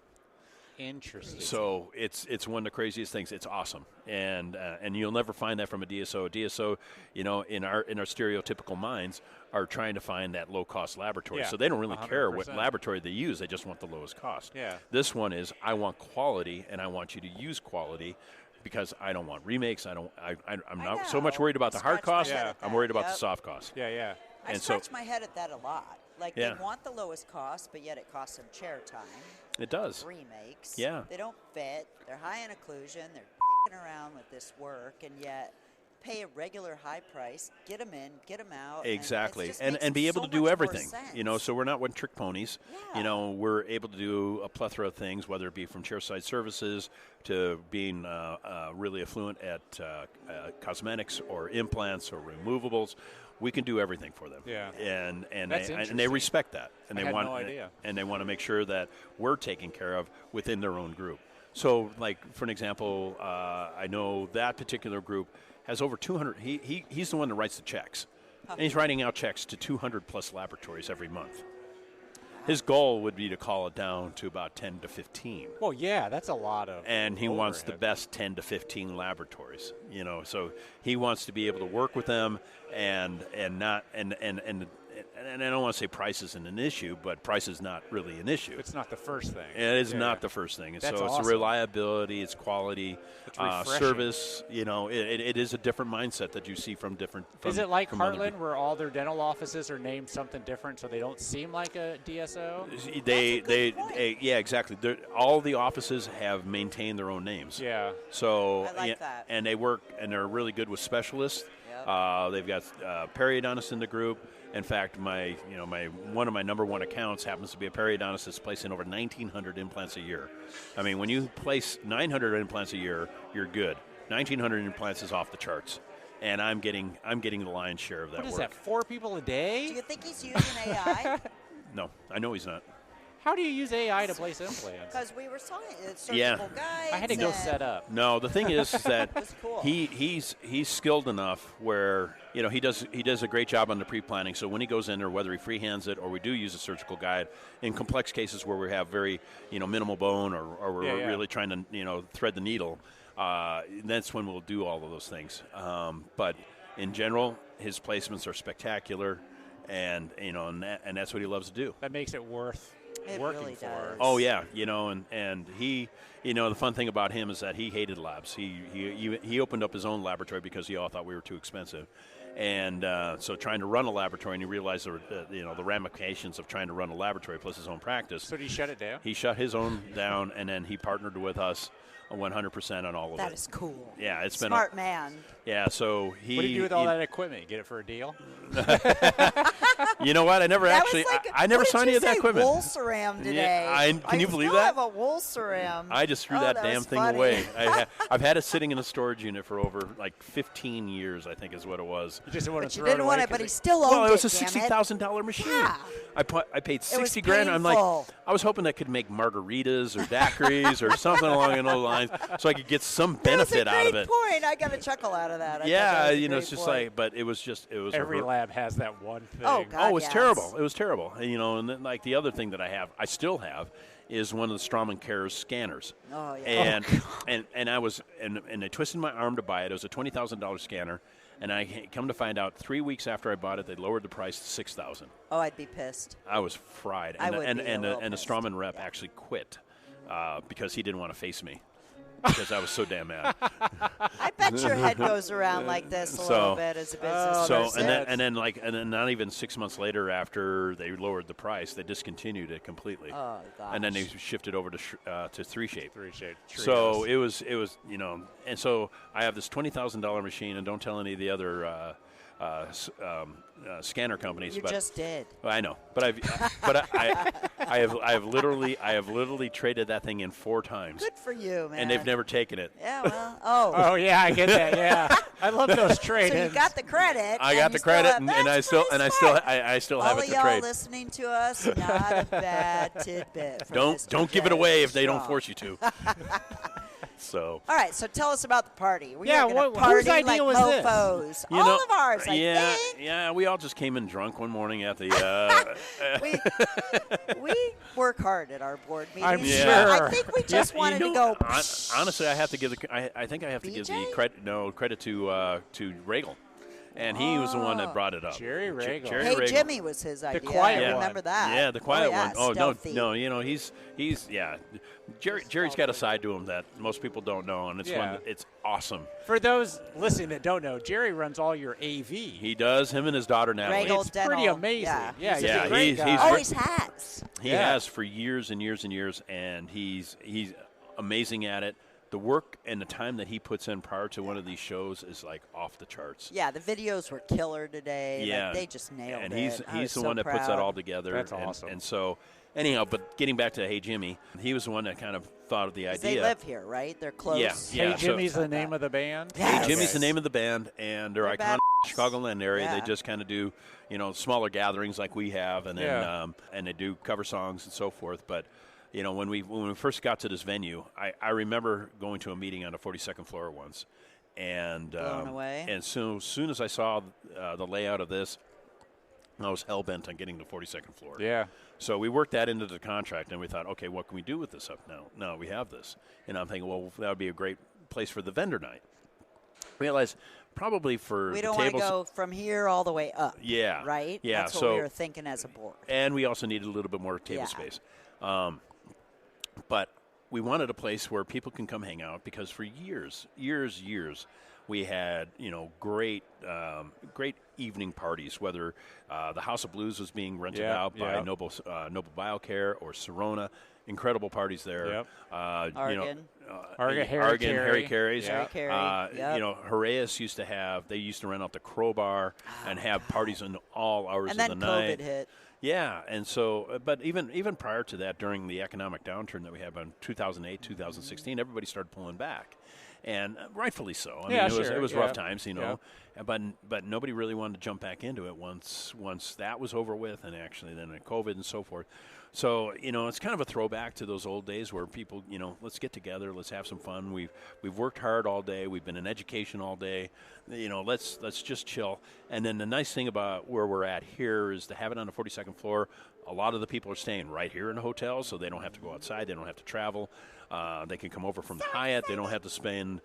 S4: Interesting.
S9: So it's one of the craziest things. It's awesome, and you'll never find that from a DSO. A DSO, in our stereotypical minds, are trying to find that low cost laboratory. So they don't really 100%. Care what laboratory they use. They just want the lowest cost.
S4: Yeah.
S9: This one is, I want quality, and I want you to use quality, because I don't want remakes. I'm not so much worried about the hard cost. I'm worried about the soft cost.
S4: Yeah.
S5: I scratch my head at that a lot. Like, they want the lowest cost, but yet it costs them chair time.
S9: It does.
S5: Remakes.
S9: Yeah.
S5: They don't fit. They're high in occlusion. They're f***ing around with this work, and yet pay a regular high price, get them in, get them out.
S9: Exactly. And be able to do everything. So we're not one-trick ponies.
S5: Yeah.
S9: We're able to do a plethora of things, whether it be from chairside services to being really affluent at cosmetics or implants or removables. We can do everything for them.
S4: Yeah.
S9: And they respect that. And
S4: I had no idea.
S9: And they want to make sure that we're taken care of within their own group. So, like, for an example, I know that particular group has over 200. He's the one that writes the checks. And he's writing out checks to 200-plus laboratories every month. His goal would be to call it down to about 10 to 15.
S4: Well, yeah, that's a lot of.
S9: And he wants the best 10 to 15 laboratories. So he wants to be able to work with them and and I don't want to say price isn't an issue, but price is not really an issue.
S4: It's not the first thing.
S9: It is not the first thing. And
S4: That's
S9: so it's
S4: awesome.
S9: the reliability, it's quality,
S4: It's refreshing.
S9: service. It is a different mindset that you see from different.
S4: Is it like
S9: from other
S4: Heartland, where all their dental offices are named something different, so they don't seem like a DSO?
S9: Yeah, exactly. All the offices have maintained their own names.
S4: Yeah.
S9: So
S5: I like that.
S9: and they work, and they're really good with specialists.
S5: Yep.
S9: They've got periodontists in the group. In fact, one of my number one accounts happens to be a periodontist that's placing over 1,900 implants a year. I mean, when you place 900 implants a year, you're good. 1,900 implants is off the charts, and I'm getting the lion's share of that
S4: What is
S9: work.
S4: that, 4 people a
S5: Do
S4: day?
S5: you think he's using AI?
S9: No, I know he's not.
S4: How do you use AI to place implants?
S5: Because we were talking surgical
S9: Yeah.
S5: guides.
S4: I had to go
S5: and-
S4: set up.
S9: No, the thing is that
S5: That's cool.
S9: he's skilled enough where he does a great job on the pre-planning. So when he goes in there, whether he freehands it or we do use a surgical guide in complex cases where we have very minimal bone or we're really trying to thread the needle, that's when we'll do all of those things. But in general, his placements are spectacular, and and that's what he loves to do.
S4: That makes it worth
S5: It
S4: working
S5: really
S4: for.
S5: does.
S9: Oh yeah, and he, the fun thing about him is that he hated labs. He opened up his own laboratory because he all thought we were too expensive, and so trying to run a laboratory, and he realized the ramifications of trying to run a laboratory plus his own practice.
S4: So did he shut it down?
S9: He shut his own down, and then he partnered with us 100% on all of it.
S5: That is cool.
S9: Yeah, it's been
S5: Smart man.
S9: Yeah, so he.
S4: What did you do with all that equipment? Get it for a deal?
S9: You know what? I never
S5: That
S9: actually.
S5: was like,
S9: I never
S5: what
S9: saw
S5: did
S9: any
S5: you
S9: of that
S5: say,
S9: equipment.
S5: Wool ceram today.
S9: Can you believe
S5: still
S9: that?
S5: have a wool ceram.
S9: I just threw
S5: Oh,
S9: that damn
S5: was
S9: thing
S5: funny.
S9: away. I've had it sitting in a storage unit for over like 15 years, I think is what it was.
S4: You just didn't want
S5: But
S4: to
S5: you
S4: throw
S5: didn't
S4: it
S5: want
S4: away
S5: it, but
S4: 'cause
S5: he still owned
S9: Well, it was a
S5: damn it.
S9: $60,000 machine.
S5: Yeah.
S9: I paid
S5: It was
S9: 60 grand. I'm like,
S5: painful.
S9: I was hoping that could make margaritas or daiquiris or something along those lines, so I could get some benefit out of it.
S5: That's a great point. I got a chuckle out of that. I thought
S9: Yeah,
S5: that was a
S9: it's
S5: great
S9: just
S5: point.
S9: like, but it was
S4: every lab has that one thing.
S5: Oh, God.
S9: Oh, it was
S5: yes.
S9: terrible. It was terrible. And then, like the other thing that I still have, is one of the Straumann Cares scanners.
S5: Oh yeah.
S9: And I was and I twisted my arm to buy it. It was a $20,000 scanner, and I come to find out 3 weeks after I bought it, they lowered the price to $6,000.
S5: Oh, I'd be pissed.
S9: I was fried.
S5: I
S9: And
S5: would be a little
S9: the
S5: pissed.
S9: Straumann rep
S5: Yeah.
S9: actually quit because he didn't want to face me because I was so damn mad.
S5: I bet your head goes around like this a little bit as a business.
S9: So
S5: person.
S9: and then not even 6 months later, after they lowered the price, they discontinued it completely.
S5: Oh gosh.
S9: And then they shifted over to 3Shape.
S4: 3Shape.
S9: So it was and so I have this $20,000 machine, and don't tell any of the other scanner companies.
S5: You
S9: but
S5: just did.
S9: I know, but I have literally traded that thing in 4 times,
S5: Good for you, man.
S9: and they've never taken it.
S5: Yeah, well, oh.
S4: Oh, yeah, I get that, yeah. I love those trade-ins.
S5: So you got the credit.
S9: I
S5: and
S9: got
S5: you
S9: the credit,
S5: still have,
S9: and I still have
S5: all
S9: it
S5: of
S9: to
S5: y'all
S9: trade.
S5: listening to us, not a bad tidbit. From Mr.
S9: Don't give it
S5: J.
S9: away if they don't
S5: Strong.
S9: force you to. So.
S5: All right, so tell us about the party. We
S4: Yeah,
S5: are going to
S4: whose
S5: party
S4: idea
S5: like
S4: was this?
S5: mofos.
S9: You
S5: All
S9: know,
S5: of ours, I
S9: yeah,
S5: think.
S9: Yeah, we all just came in drunk one morning at the.
S5: We work hard at our board meetings.
S4: I'm
S9: sure.
S5: I think we just wanted to go.
S9: Honestly, I have to give I think I have to give the
S5: BJ?
S9: credit to Regal, and he was the one that brought it up.
S4: Jerry Regal.
S9: Jerry
S5: Hey,
S9: Regal.
S5: Jimmy was his idea.
S4: quiet
S5: I
S4: one.
S5: remember that.
S9: Yeah, the quiet
S5: yeah,
S9: one. Oh
S5: stealthy.
S9: no, he's yeah. Jerry's got a side to him that most people don't know, and it's awesome.
S4: For those listening that don't know, Jerry runs all your AV.
S9: He does. Him and his daughter Natalie.
S5: Regal
S4: It's
S5: Dental.
S4: pretty amazing.
S5: Yeah,
S4: He's
S9: Yeah,
S4: a great
S9: he's-
S4: guy.
S9: he's
S5: Always has.
S9: He
S4: Yeah.
S9: has for years and years and years, and he's amazing at it. The work and the time that he puts in prior to one of these shows is like off the charts.
S5: Yeah, the videos were killer today.
S9: Yeah,
S5: Like, they just nailed
S9: and
S5: it.
S9: he's
S5: I was
S9: the
S5: so
S9: one that puts that
S5: proud.
S9: all together.
S4: That's
S9: and,
S4: awesome.
S9: And so, anyhow, but getting back to Hey Jimmy, he was the one that kind of thought of the
S5: 'Cause
S9: idea.
S5: They live here, right? They're close.
S9: Yeah.
S4: Hey, Jimmy's the name of the band?
S5: Yeah.
S9: Hey Jimmy's
S5: Okay.
S9: the name of the band, and they're
S5: They're
S9: iconic
S5: badass.
S9: Chicagoland area.
S5: Yeah.
S9: They just kind of do, smaller gatherings like we have, and then
S4: Yeah.
S9: and they do cover songs and so forth. But when we first got to this venue, I remember going to a meeting on the 42nd floor once, and
S5: Blown away.
S9: And soon as I saw the layout of this, I was hell bent on getting the 42nd floor.
S4: Yeah.
S9: So we worked that into the contract, and we thought, okay, what can we do with this up now? Now we have this, and I'm thinking, well, that would be a great place for the vendor night. Realized probably for
S5: we
S9: the
S5: don't want to
S9: tables.
S5: go from here all the way up.
S9: Yeah.
S5: Right?
S9: Yeah.
S5: That's what
S9: so
S5: we were thinking as a board.
S9: and we also needed a little bit more table
S5: Yeah.
S9: space. But we wanted a place where people can come hang out because for years, we had great evening parties. Whether the House of Blues was being rented out by Noble BioCare or Serona, incredible parties there.
S4: Yep.
S5: Oregon.
S9: Harry Carey's.
S5: Harry Carey. Yep.
S9: Horaeus used to rent out the Crowbar and have parties in all hours
S5: And
S9: of
S5: then
S9: the night.
S5: COVID hit.
S9: Yeah, and so, but even prior to that, during the economic downturn that we had in 2008, 2016, everybody started pulling back, and rightfully so. I mean, it was rough times, but nobody really wanted to jump back into it once that was over with, and actually then COVID and so forth. So it's kind of a throwback to those old days where people, let's get together, let's have some fun. We've worked hard all day, we've been in education all day. Let's just chill. And then the nice thing about where we're at here is to have it on the 42nd floor. A lot of the people are staying right here in the hotel, so they don't have to go outside, they don't have to travel. They can come over from the Hyatt. They don't have to spend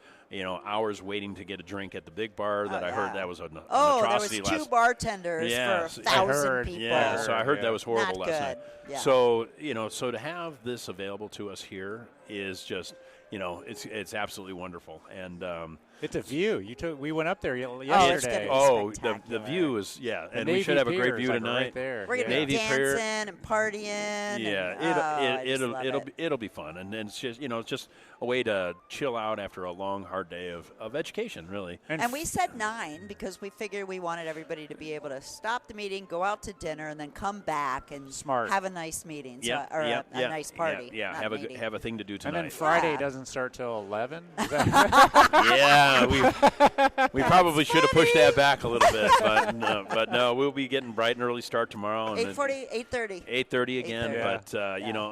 S9: hours waiting to get a drink at the big bar. That I heard that was an atrocity.
S5: There was 2 bartenders for 1,000 people.
S9: Yeah, so I heard that was horrible
S5: Not
S9: last
S5: good.
S9: night.
S5: Yeah.
S9: So so to have this available to us here is just it's absolutely wonderful. And
S4: it's a view. We went up there
S5: It's
S4: yesterday.
S9: the view is and we should have a great view tonight.
S4: Right there.
S5: We're gonna be
S9: Navy Pier.
S5: dancing and partying.
S9: Yeah,
S5: and,
S9: it'll be fun, and it's just it's just a way to chill out after a long, hard day of education, really.
S5: And we said 9 because we figured we wanted everybody to be able to stop the meeting, go out to dinner, and then come back and have a nice meeting, a nice party.
S9: Yeah, have a thing to do tonight.
S4: And then Friday doesn't start till 11.
S9: Yeah, we probably should have pushed that back a little bit, but no, we'll be getting bright and early start tomorrow.
S5: 8:30.
S9: 8:30 again,
S5: 8:30.
S9: but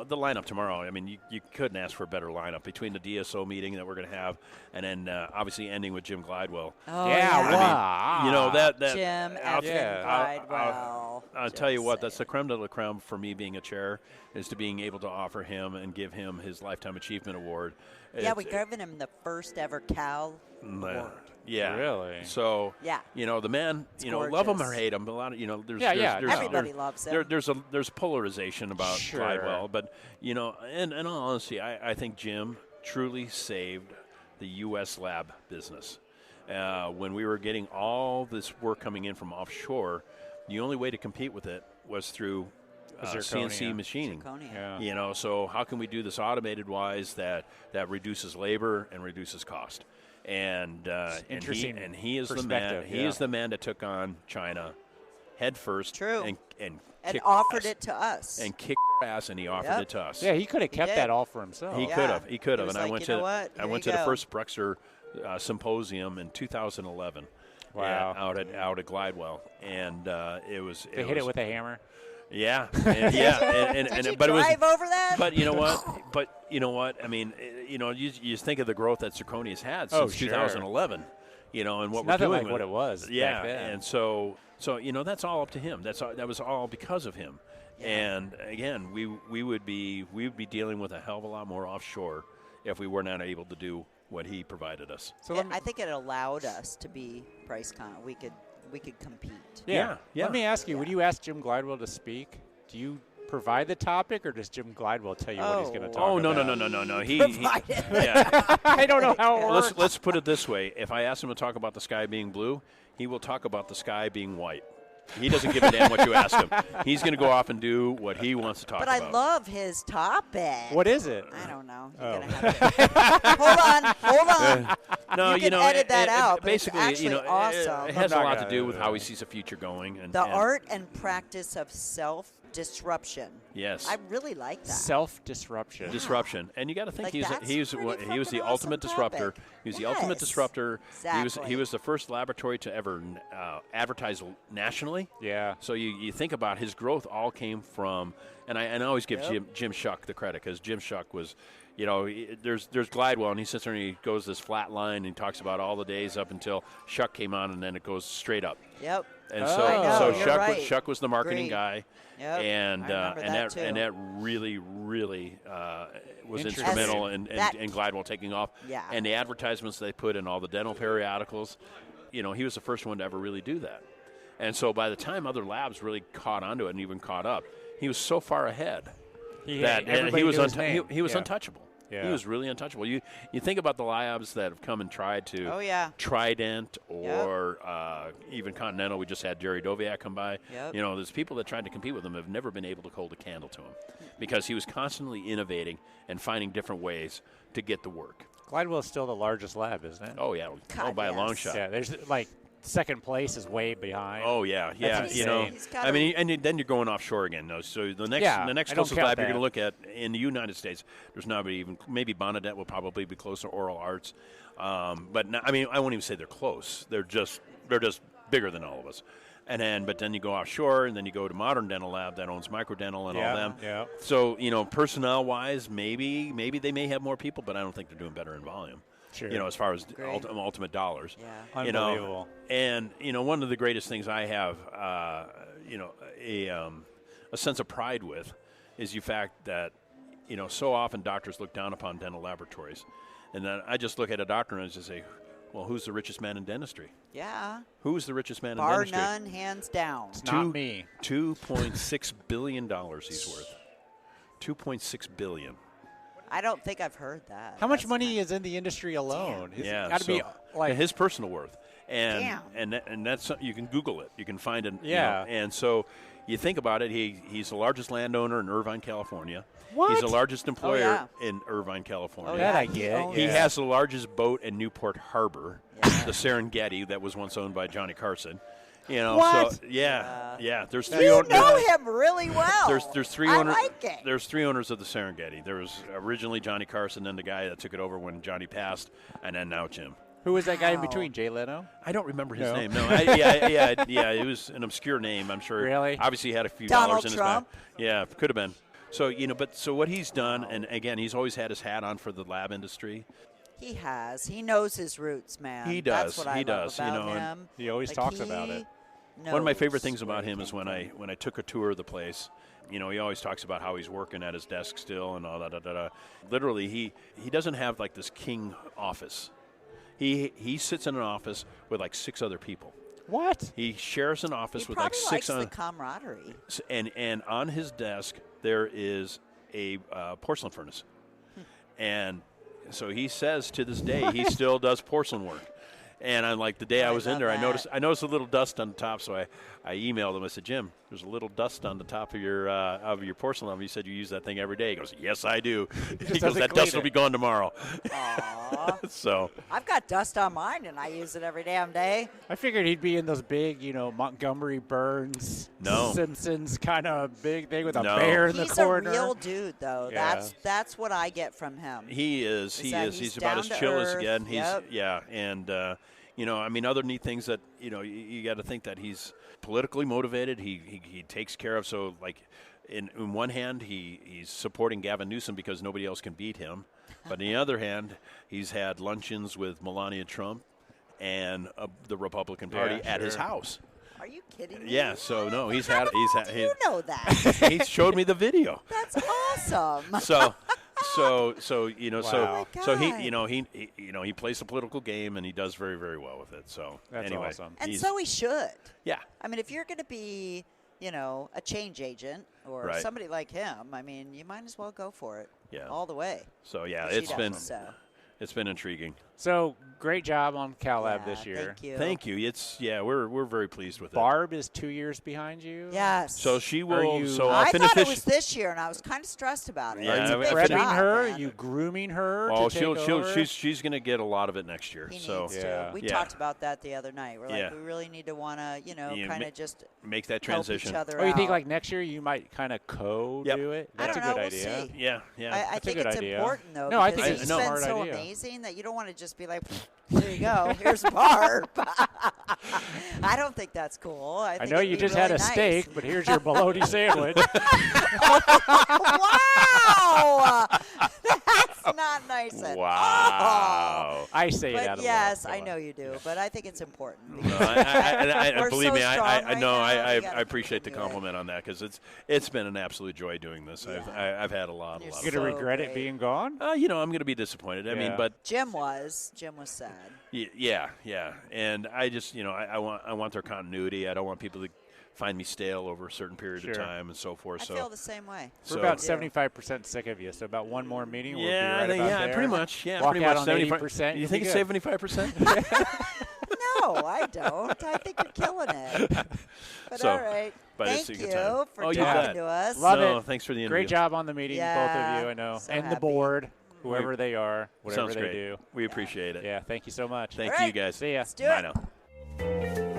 S9: the lineup tomorrow. I mean, you couldn't ask for a better lineup between the DSO meeting that we're going to have, and then obviously ending with Jim Glidewell.
S5: Oh,
S9: I mean, that
S5: Jim Glidewell.
S9: I'll tell you what, that's the creme de la creme for me being a chair, is to being able to offer him and give him his Lifetime Achievement Award.
S5: Yeah, we gave him the first ever Cal Award.
S9: Yeah,
S4: really.
S9: So the man, love him or hate him. A lot of there's
S5: everybody loves him.
S9: There's polarization about Glidewell, but in all honesty, I think Jim truly saved the U.S. lab business. When we were getting all this work coming in from offshore, the only way to compete with it was through CNC machining.
S5: Zirconia.
S9: So how can we do this automated wise that reduces labor and reduces cost? And he is the man. He is the man that took on China head first.
S5: True.
S9: And
S5: offered it to us.
S9: And kicked our ass, and he offered it to us.
S4: Yeah, he could have kept that all for himself.
S9: He could have. He could have. And I went to
S5: the
S9: first Brexer symposium in 2011.
S4: Wow.
S9: Out at Glidewell, and it was.
S4: They hit it with a hammer.
S9: Yeah,
S5: Did you drive over that?
S9: But you know what? I mean, you think of the growth that Zirconia's had since 2011. And what we're doing
S4: like
S9: with
S4: what it was. Back then.
S9: And so that's all up to him. That was all because of him. Yeah. And again, we would be dealing with a hell of a lot more offshore if we were not able to do what he provided us.
S5: So I think it allowed us to be price con. We could compete.
S9: Yeah.
S4: Let me ask you, would you ask Jim Glidewell to speak? Do you provide the topic, or does Jim Glidewell tell you what he's going to talk about?
S9: Oh, no. He
S4: I don't know how it works.
S9: Let's put it this way. If I ask him to talk about the sky being blue, he will talk about the sky being white. He doesn't give a damn what you ask him. He's going to go off and do what he wants to talk about.
S5: But I love his topic.
S4: What is it?
S5: I don't know. You're gonna have to hold on.
S9: No,
S5: you can edit that out.
S9: Basically,
S5: it's actually awesome.
S9: It has a lot to do with how he sees the future going. And
S5: the art and practice of self-disruption.
S9: Yes.
S5: I really like that.
S4: Self-disruption.
S9: Disruption. And you got to think he was the ultimate disruptor. He was the ultimate disruptor.
S5: Exactly.
S9: He was the first laboratory to ever advertise nationally.
S4: Yeah.
S9: So you think about his growth all came from, and I always give Jim Shuck the credit, because Jim Shuck was, there's Glidewell, and he sits there and he goes this flat line and he talks about all the days up until Shuck came on, and then it goes straight up.
S5: Yep.
S9: And Shuck was the marketing guy,
S5: yep.
S9: and that really was instrumental in Glidewell taking off.
S5: Yeah.
S9: And the advertisements they put in all the dental periodicals, he was the first one to ever really do that. And so by the time other labs really caught onto it and even caught up, he was so far ahead that he was untouchable.
S4: Yeah.
S9: He was really untouchable. You think about the labs that have come and tried to Trident or even Continental. We just had Jerry Doviak come by.
S5: Yep.
S9: There's people that tried to compete with him have never been able to hold a candle to him because he was constantly innovating and finding different ways to get the work.
S4: Glidewell's still the largest lab, isn't it?
S9: Oh, yeah.
S5: God,
S9: by a long shot.
S4: Yeah, there's like second place is way behind.
S9: Oh, yeah.
S4: That's insane.
S9: And then you're going offshore again. No, so the next closest lab you're going to look at in the United States, there's not even, maybe Bonadette will probably be close to Oral Arts. But I won't even say they're close. They're just bigger than all of us. But then you go offshore, and then you go to Modern Dental Lab that owns Microdental and all them.
S4: Yeah.
S9: So, personnel-wise, maybe they may have more people, but I don't think they're doing better in volume.
S4: Sure.
S9: As far as ultimate dollars.
S5: Yeah.
S4: Unbelievable.
S9: And, one of the greatest things I have, a sense of pride with is the fact that, so often doctors look down upon dental laboratories. And then I just look at a doctor and I just say, well, who's the richest man in dentistry?
S5: Yeah.
S9: Who's the richest man in
S5: Bar
S9: dentistry?
S5: none, hands down.
S4: It's not me.
S9: $2.6 billion he's worth. $2.6 billion.
S5: I don't think I've heard that.
S4: How much money is in the industry alone? It's got to be like
S9: his personal worth.
S5: Damn.
S9: And that's you can Google it. You can find it.
S4: Yeah.
S9: And so you think about it. He's the largest landowner in Irvine, California.
S4: What?
S9: He's the largest employer in Irvine, California.
S4: That I get.
S9: He has the largest boat in Newport Harbor, the Serengeti, that was once owned by Johnny Carson.
S4: What?
S9: So yeah. There's
S5: You
S9: three.
S5: know him really well.
S9: There's three
S5: I
S9: owners.
S5: like it.
S9: There's three owners of the Serengeti. There was originally Johnny Carson, then the guy that took it over when Johnny passed, and then now Jim.
S4: Who was that guy in between? Jay Leno?
S9: I don't remember his
S4: No.
S9: name. No, it was an obscure name. I'm sure.
S4: Really?
S9: Obviously, he had a few
S5: Donald
S9: dollars in
S5: Trump?
S9: his back. Yeah, could have been. So so what he's done, and again, he's always had his hat on for the lab industry.
S5: He has. He knows his roots, man.
S9: He
S5: That's
S9: does.
S5: what I
S9: He
S5: love
S9: does,
S5: about
S9: and
S5: him.
S4: He always talks about it.
S9: One of my favorite
S5: knows
S9: things about
S5: where
S9: him
S5: he
S9: is
S5: came
S9: when I took a tour of the place. He always talks about how he's working at his desk still and all that. Literally, he doesn't have like this king office. He sits in an office with like 6 other people.
S4: What?
S9: He shares an office
S5: He
S9: with like
S5: probably
S9: 6
S5: likes the camaraderie.
S9: and on his desk there is a porcelain furnace. And so he says to this day he still does porcelain work. And I'm like, the day I was in there, I noticed a little dust on the top. So I emailed him. I said, Jim, there's a little dust on the top of your porcelain oven. He said, you use that thing every day. He goes, yes, I do. He goes, that dust will be gone tomorrow.
S5: Aww.
S9: So
S5: I've got dust on mine, and I use it every damn day.
S4: I figured he'd be in those big, Montgomery Burns, Simpsons kind of big thing with a bear in the corner.
S5: He's a real dude, though.
S4: Yeah.
S5: That's what I get from him.
S9: He is. He's about as chill as again. And other neat things that you got to think that he's politically motivated. He takes care of. So like, in one hand, he's supporting Gavin Newsom because nobody else can beat him. But on the other hand, he's had luncheons with Melania Trump and the Republican Party at his house.
S5: Are you kidding me?
S9: Yeah. So no, he's
S5: How
S9: had.
S5: the
S9: He's
S5: fuck
S9: had.
S5: do you know that?
S9: He showed me the video.
S5: That's awesome.
S9: So
S4: Wow.
S9: he plays the political game and he does very, very well with it. So
S4: That's
S9: anyway,
S4: awesome.
S5: And so he should.
S9: Yeah.
S5: I mean, if you're going to be, a change agent or
S9: Right.
S5: somebody like him, I mean, you might as well go for it.
S9: Yeah.
S5: All the way.
S9: So yeah,
S5: She
S9: it's been
S5: does, so.
S9: it's been intriguing.
S4: So great job on Cal Lab
S5: Yeah,
S4: this year.
S5: Thank you.
S9: Thank you. We're very pleased with it.
S4: Barb is 2 years behind you.
S5: Yes.
S9: So she will.
S4: you-
S9: So
S5: I
S9: I'll finish
S5: thought it
S9: this.
S5: was this year, and I was kind of stressed about it.
S9: Yeah,
S5: It's a
S9: I
S5: big
S9: finished-
S5: job,
S4: Prepping her,
S5: man.
S4: you grooming her.
S9: Oh,
S4: to take over?
S9: she's going to get a lot of it next year.
S5: He
S9: So
S5: needs
S4: Yeah.
S5: to. We
S9: Yeah.
S5: talked about that the other night. We're like,
S9: Yeah.
S5: we really need to want to,
S9: Yeah,
S5: kind of just
S9: make that
S5: help
S9: transition.
S5: each other
S4: Oh, you think
S5: out.
S4: like next year you might kind of co-do it?
S5: I
S4: That's
S5: don't
S4: a
S5: know.
S4: good
S5: We'll
S4: idea.
S5: see.
S9: Yeah.
S5: I
S4: That's a
S5: think
S4: good
S5: it's
S4: idea.
S5: important, though,
S4: No, I
S5: because
S4: think
S5: he's
S9: it's a
S5: been
S4: smart
S5: so
S4: idea.
S5: amazing that you don't want to just be like, there you go, here's Barb. I don't think that's cool. I
S4: I
S5: think
S4: know
S5: it'd
S4: you
S5: be
S4: just
S5: really
S4: had a
S5: nice.
S4: steak, but here's your bologna sandwich.
S5: Wow! That's not nice I said,
S9: wow.
S4: I say it out of
S5: yes,
S4: love.
S5: I know you do, but I think it's important.
S9: No, I
S5: We're
S9: believe
S5: so
S9: me.
S5: strong
S9: I
S5: right
S9: know.
S5: now,
S9: I
S5: we gotta
S9: appreciate the
S5: continue it.
S9: compliment on that because it's been an absolute joy doing this.
S5: Yeah.
S9: I've had a lot.
S5: You're
S4: You're going to
S5: So
S4: regret
S5: great.
S4: it being gone?
S9: I'm going to be disappointed. I mean,
S4: Yeah.
S9: but
S5: Jim was sad.
S9: yeah, and I just I want their continuity. I don't want people to find me stale over a certain period of time and so forth.
S5: I feel the same way.
S4: We're about 75% sick of you, so about one more meeting, we'll be right about there.
S9: pretty much. Yeah,
S4: Walk
S9: pretty
S4: out
S9: much.
S4: on
S9: 75%. You think it's 75%?
S5: No, I don't. I think you're killing it. But
S9: So,
S5: all right.
S9: but
S5: Thank
S9: it's a
S5: you
S9: good time.
S5: for
S9: Oh, you
S5: talking
S9: bet.
S5: to us.
S4: Love
S9: No,
S4: it.
S9: thanks for the interview.
S4: Great job on the meeting, both
S5: Yeah,
S4: of you, I know.
S5: so
S4: and the
S5: happy.
S4: board, whoever they are, whatever
S9: Sounds
S4: they
S9: great.
S4: do.
S9: We appreciate it.
S4: Yeah, thank you so much.
S9: Thank
S5: All
S9: you
S5: right.
S9: guys.
S4: See ya.
S5: Let's do
S9: Bye
S5: it.
S9: now.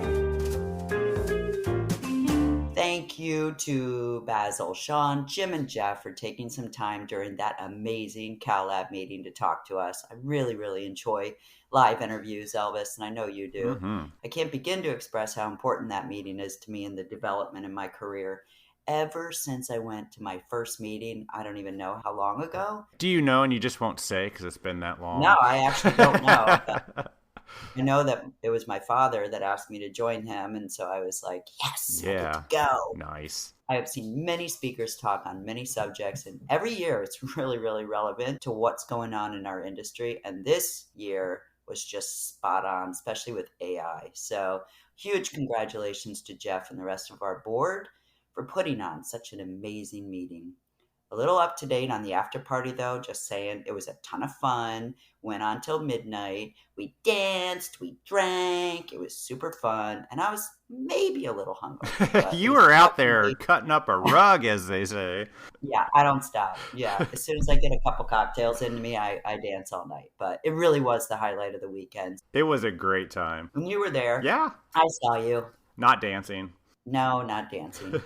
S3: Thank you to Basil, Sean, Jim, and Jeff for taking some time during that amazing CalLab meeting to talk to us. I really, really enjoy live interviews, Elvis, and I know you do.
S2: Mm-hmm.
S3: I can't begin to express how important that meeting is to me in the development in my career. Ever since I went to my first meeting, I don't even know how long ago.
S2: Do you know and you just won't say because it's been that long?
S3: No, I actually don't know. I know that it was my father that asked me to join him, and so I was like, yes, I get to go.
S2: Nice.
S3: I have seen many speakers talk on many subjects, and every year it's really, really relevant to what's going on in our industry. And this year was just spot on, especially with AI. So huge congratulations to Jeff and the rest of our board for putting on such an amazing meeting. A little up to date on the after party, though, just saying it was a ton of fun. Went on till midnight. We danced, we drank. It was super fun. And I was maybe a little hungover.
S2: You were out there cutting up a rug, as they say.
S3: Yeah, I don't stop. Yeah, as soon as I get a couple cocktails into me, I dance all night. But it really was the highlight of the weekend.
S2: It was a great time.
S3: When you were there,
S2: Yeah.
S3: I saw you.
S2: Not dancing.
S3: No, not dancing.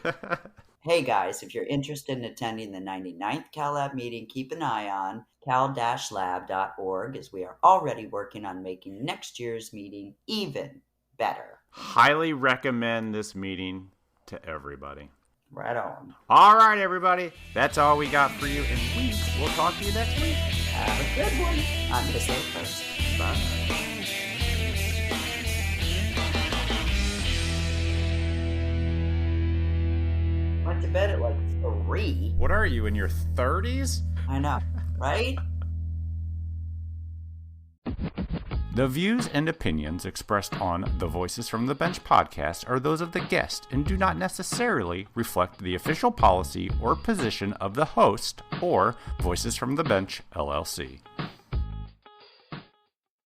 S3: Hey guys, if you're interested in attending the 99th CalLab meeting, keep an eye on cal-lab.org as we are already working on making next year's meeting even better.
S2: Highly recommend this meeting to everybody.
S3: Right on.
S2: All right, everybody. That's all we got for you, and we'll talk to you next week.
S3: Have a good one. I'm going to say it first.
S2: Bye.
S3: Went to bed at like 3.
S2: What are you, in your 30s?
S3: I know, right?
S2: The views and opinions expressed on the Voices from the Bench podcast are those of the guest and do not necessarily reflect the official policy or position of the host or Voices from the Bench, LLC.